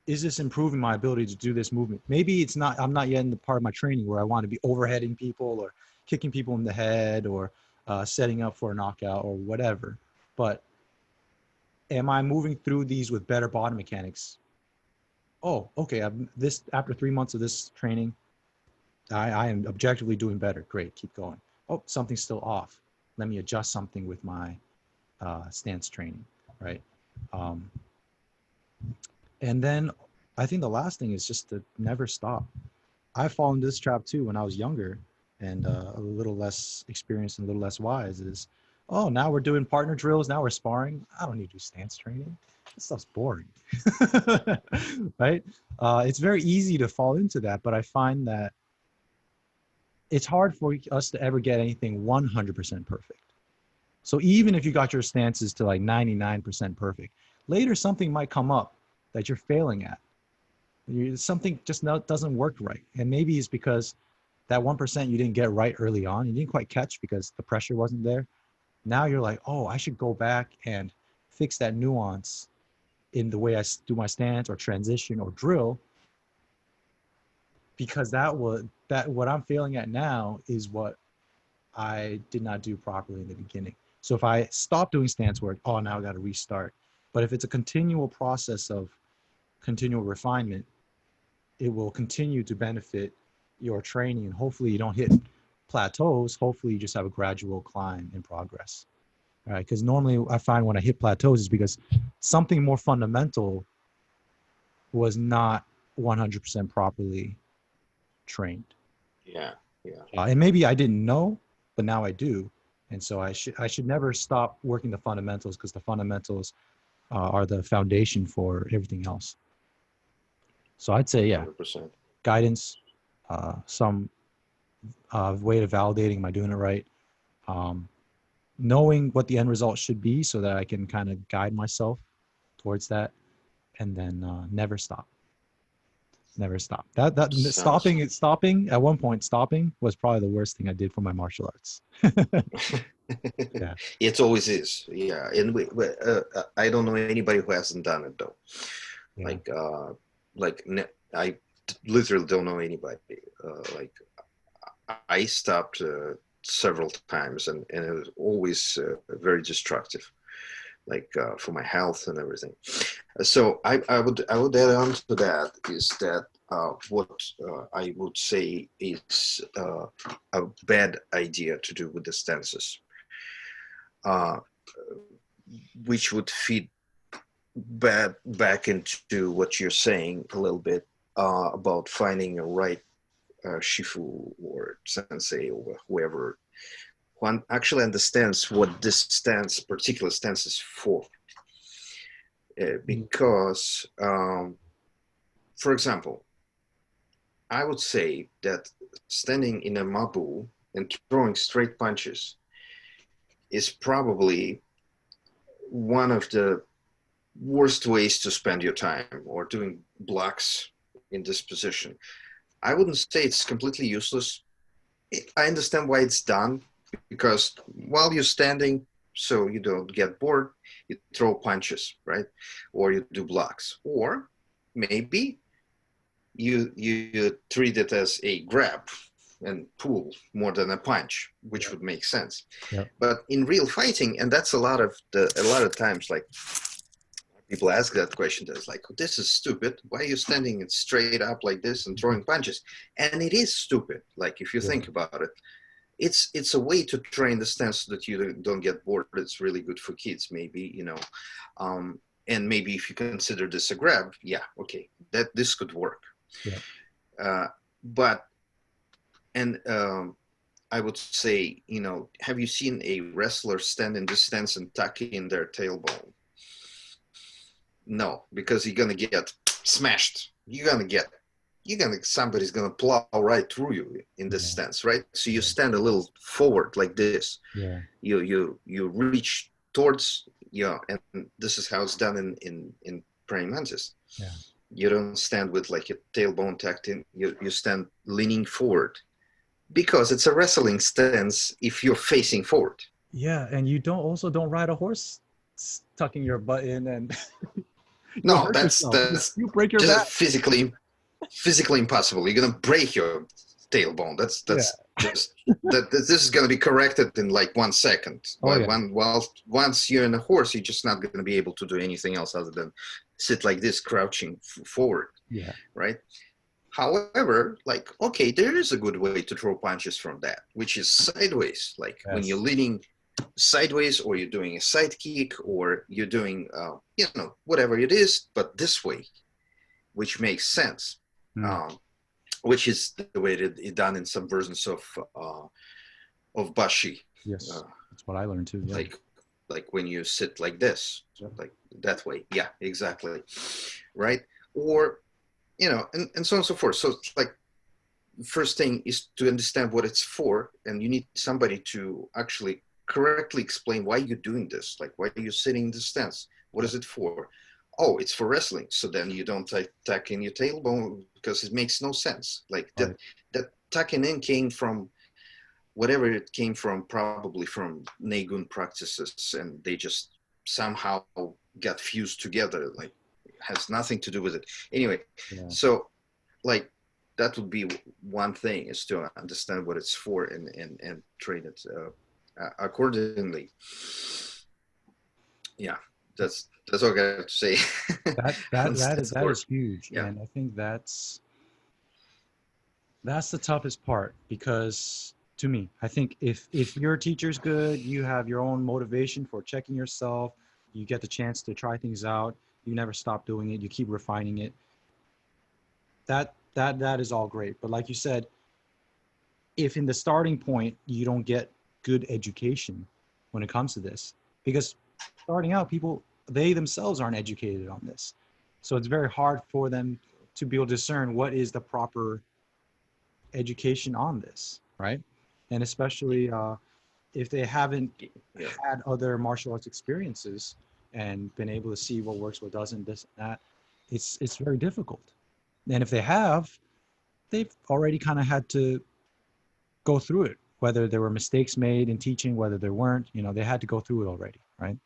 is this improving my ability to do this movement? Maybe it's not, I'm not yet in the part of my training where I want to be overheading people or kicking people in the head or setting up for a knockout or whatever. But am I moving through these with better body mechanics? Oh, okay. This after 3 months of this training, I am objectively doing better. Great, keep going. Oh, something's still off. Let me adjust something with my stance training, right? Um, and then I think the last thing is just to never stop. I fall into this trap too when I was younger and a little less experienced and a little less wise is, oh, now we're doing partner drills. Now we're sparring. I don't need to do stance training. That stuff's boring, right? It's very easy to fall into that, but I find that it's hard for us to ever get anything 100% perfect. So even if you got your stances to like 99% perfect, later something might come up that you're failing at. Something just doesn't work right. And maybe it's because that 1% you didn't get right early on, you didn't quite catch because the pressure wasn't there. Now you're like, oh, I should go back and fix that nuance in the way I do my stance or transition or drill, because that what I'm failing at now is what I did not do properly in the beginning. So if I stop doing stance work, oh, now I got to restart. But if it's a continual process of continual refinement, it will continue to benefit your training. And hopefully you don't hit plateaus. Hopefully you just have a gradual climb in progress. All right. Because normally I find when I hit plateaus is because something more fundamental was not 100% properly trained. Yeah, yeah. And maybe I didn't know, but now I do. And so I should never stop working the fundamentals, because the fundamentals are the foundation for everything else. So I'd say, yeah, 100%. guidance, some way of validating, am I doing it right? Knowing what the end result should be so that I can kind of guide myself towards that, and then never stop. Never stop. That stopping at one point, stopping was probably the worst thing I did for my martial arts. Yeah. It always is. Yeah. And I don't know anybody who hasn't done it though. Yeah. I literally don't know anybody. I stopped several times, and it was always very destructive, for my health and everything. So I would add on to that is that what I would say is a bad idea to do with the stances, which would feed back into what you're saying a little bit about finding a right shifu or sensei or whoever one actually understands what this particular stance is for. Because, for example, I would say that standing in a mabu and throwing straight punches is probably one of the worst ways to spend your time, or doing blocks in this position. I wouldn't say it's completely useless. I understand why it's done, because while you're standing, so you don't get bored, you throw punches, right? Or you do blocks. Or maybe you treat it as a grab and pull more than a punch, which would make sense. Yeah. But in real fighting, and that's a lot of times, like, people ask that question, that's like, this is stupid. Why are you standing straight up like this and throwing punches? And it is stupid. Like, if you think about it, it's a way to train the stance so that you don't get bored. It's really good for kids, maybe, and maybe if you consider this a grab, yeah, okay, that this could work. Yeah. But and I would say, have you seen a wrestler stand in this stance and tuck in their tailbone? No, because you're gonna get smashed. Somebody's gonna plow right through you in this Yeah. stance, right? So you Yeah. stand a little forward like this. Yeah. You reach towards, and this is how it's done in praying mantis. Yeah. You don't stand with like your tailbone tucked in. You stand leaning forward because it's a wrestling stance if you're facing forward. Yeah, and you don't ride a horse tucking your butt in and you'll No, hurt that's yourself. that's You break your just back. physically impossible. You're gonna break your tailbone. That's Yeah. just this is gonna be corrected in like 1 second. Oh, yeah. Once you're in a horse, you're just not gonna be able to do anything else other than sit like this, crouching forward, Yeah. right? However, like, okay, there is a good way to throw punches from that, which is sideways. Like when Yes. you're leaning sideways, or you're doing a side kick, or you're doing, whatever it is, but this way, which makes sense. Mm. Which is the way it done in some versions of Bashi. Yes. That's what I learned too. Yeah. Like when you sit like this, Yep. like that way. Yeah, exactly. Right. Or, and so on and so forth. So it's like, first thing is to understand what it's for, and you need somebody to actually correctly explain why you're doing this. Like, why are you sitting in this stance? What is it for? Oh, it's for wrestling. So then you don't tuck in your tailbone, because it makes no sense. Like Right. that tucking in came from whatever it came from, probably from Negun practices, and they just somehow got fused together. Like, it has nothing to do with it. Anyway, Yeah. so like that would be one thing, is to understand what it's for, and train it accordingly. Yeah, that's all I got to say. That is huge. Yeah. And I think that's the toughest part, because to me, I think if your teacher's good, you have your own motivation for checking yourself, you get the chance to try things out, you never stop doing it, you keep refining it. That is all great. But like you said, if in the starting point you don't get good education when it comes to this, because starting out, people, they themselves aren't educated on this, so it's very hard for them to be able to discern what is the proper education on this, right? And especially if they haven't Yeah. had other martial arts experiences and been able to see what works, what doesn't, this and that, it's very difficult. And if they have, they've already kind of had to go through it, whether there were mistakes made in teaching, whether there weren't, they had to go through it already, right?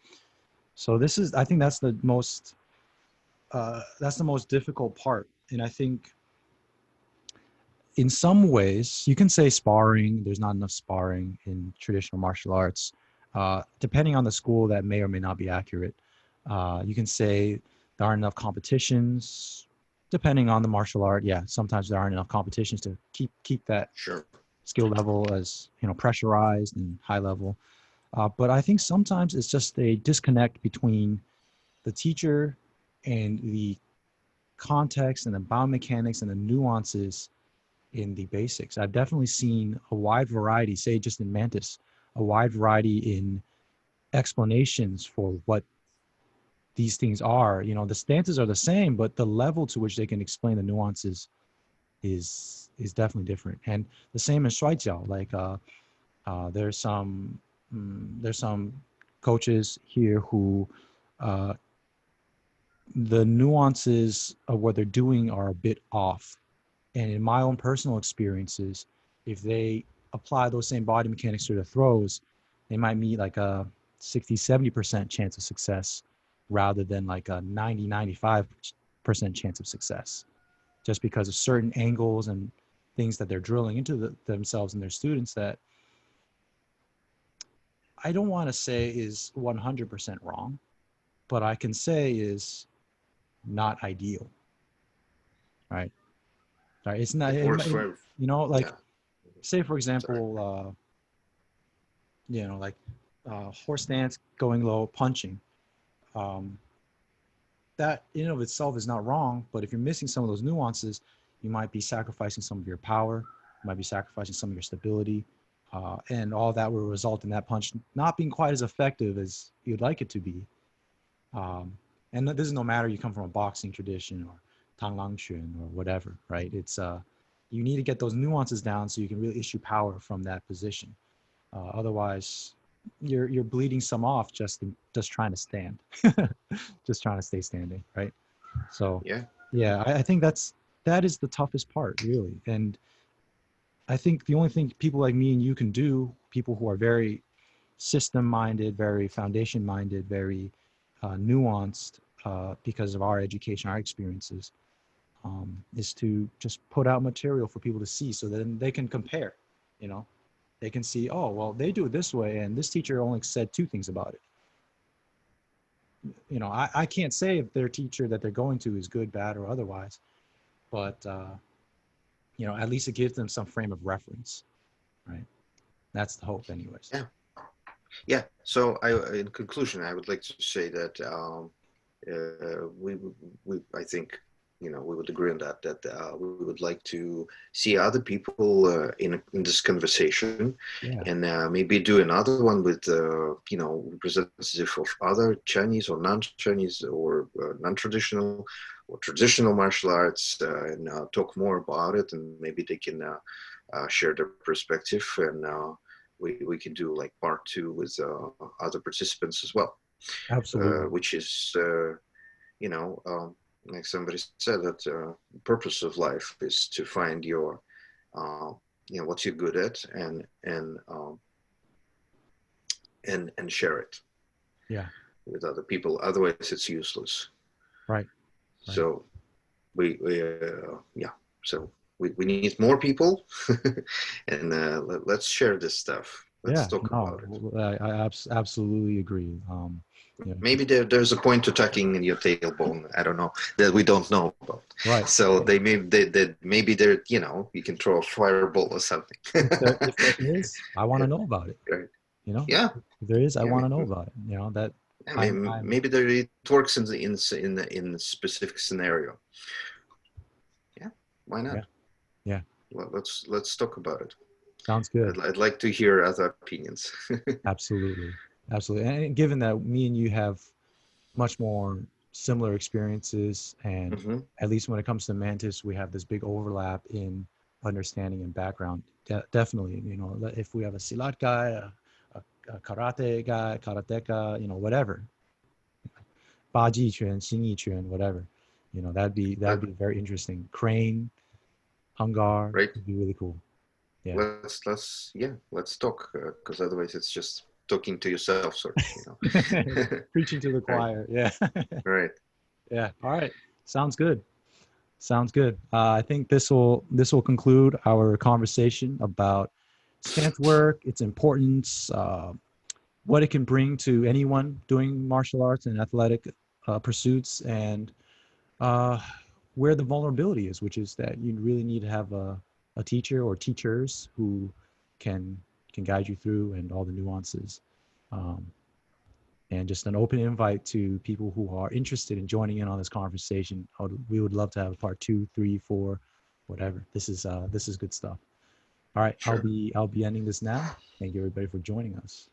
So I think that's the most difficult part. And I think in some ways, you can say sparring, there's not enough sparring in traditional martial arts. Depending on the school, that may or may not be accurate. You can say there aren't enough competitions. Depending on the martial art, yeah, sometimes there aren't enough competitions to keep that Sure. skill level as pressurized and high level. But I think sometimes it's just a disconnect between the teacher and the context and the biomechanics and the nuances in the basics. I've definitely seen a wide variety, say just in Mantis, a wide variety in explanations for what these things are. The stances are the same, but the level to which they can explain the nuances is definitely different. And the same in Shuai Jiao. Like there's some coaches here who the nuances of what they're doing are a bit off. And in my own personal experiences, if they apply those same body mechanics to their throws, they might meet like a 60-70% chance of success rather than like a 90-95% chance of success, just because of certain angles and things that they're drilling into themselves and their students that I don't want to say is 100% wrong, but I can say is not ideal, right? It's not, It works for like, yeah. say for example, like horse stance, going low, punching. Um, that in and of itself is not wrong, but if you're missing some of those nuances, you might be sacrificing some of your power, you might be sacrificing some of your stability, and all that will result in that punch not being quite as effective as you'd like it to be. Um, and this is no matter you come from a boxing tradition or Tang Chuan or whatever, right? It's you need to get those nuances down so you can really issue power from that position. Otherwise, you're bleeding some off just trying to stand, just trying to stay standing, right? So, Yeah. yeah, I think that is the toughest part, really. And I think the only thing people like me and you can do, people who are very system minded, very foundation minded, very nuanced because of our education, our experiences, is to just put out material for people to see so then they can compare, you know, they can see, oh, well, they do it this way, and this teacher only said two things about it. You know, I can't say if their teacher that they're going to is good, bad, or otherwise, but, at least it gives them some frame of reference, right? That's the hope, anyways. Yeah. Yeah. So, in conclusion, I would like to say that I think, we would agree on that we would like to see other people in this conversation, Yeah. and maybe do another one with representative of other Chinese or non-Chinese or non-traditional or traditional martial arts, and talk more about it, and maybe they can share their perspective, and we can do like part two with other participants as well, Absolutely. which is like somebody said, that purpose of life is to find your what you're good at, and share it Yeah. with other people. Otherwise, it's useless. Right. Right. So so we need more people, and let's share this stuff. Let's Yeah. talk No, about it. I absolutely agree. Maybe there's a point to tucking in your tailbone. I don't know, that we don't know about. Right. So maybe they're you can throw a fireball or something. If there is, I want to know about it. Right. You know, Yeah. if there is, I Yeah. want to know about it. You know that. I mean, I'm maybe it works in the specific scenario. Yeah. Why not? Yeah. Yeah. Well, let's talk about it. Sounds good. I'd like to hear other opinions. Absolutely. Absolutely. And given that me and you have much more similar experiences, and Hmm. at least when it comes to Mantis, we have this big overlap in understanding and background. Definitely, if we have a silat guy, a karate guy, karateka, whatever, baji chuan, xingyi chuan, whatever, that'd be very interesting. Crane, hungar Right. would be really cool. Yeah. Let's talk, because otherwise it's just talking to yourself, sort of. Preaching to the Right. choir. Yeah. Right. Yeah. All right. Sounds good. Sounds good. I think this will conclude our conversation about stance work, its importance, what it can bring to anyone doing martial arts and athletic pursuits, and uh, where the vulnerability is, which is that you really need to have a teacher or teachers who can guide you through and all the nuances. Um, and just an open invite to people who are interested in joining in on this conversation. We would love to have a part 2, 3, 4, whatever. This is good stuff. All right, Sure. I'll be ending this now. Thank you everybody for joining us.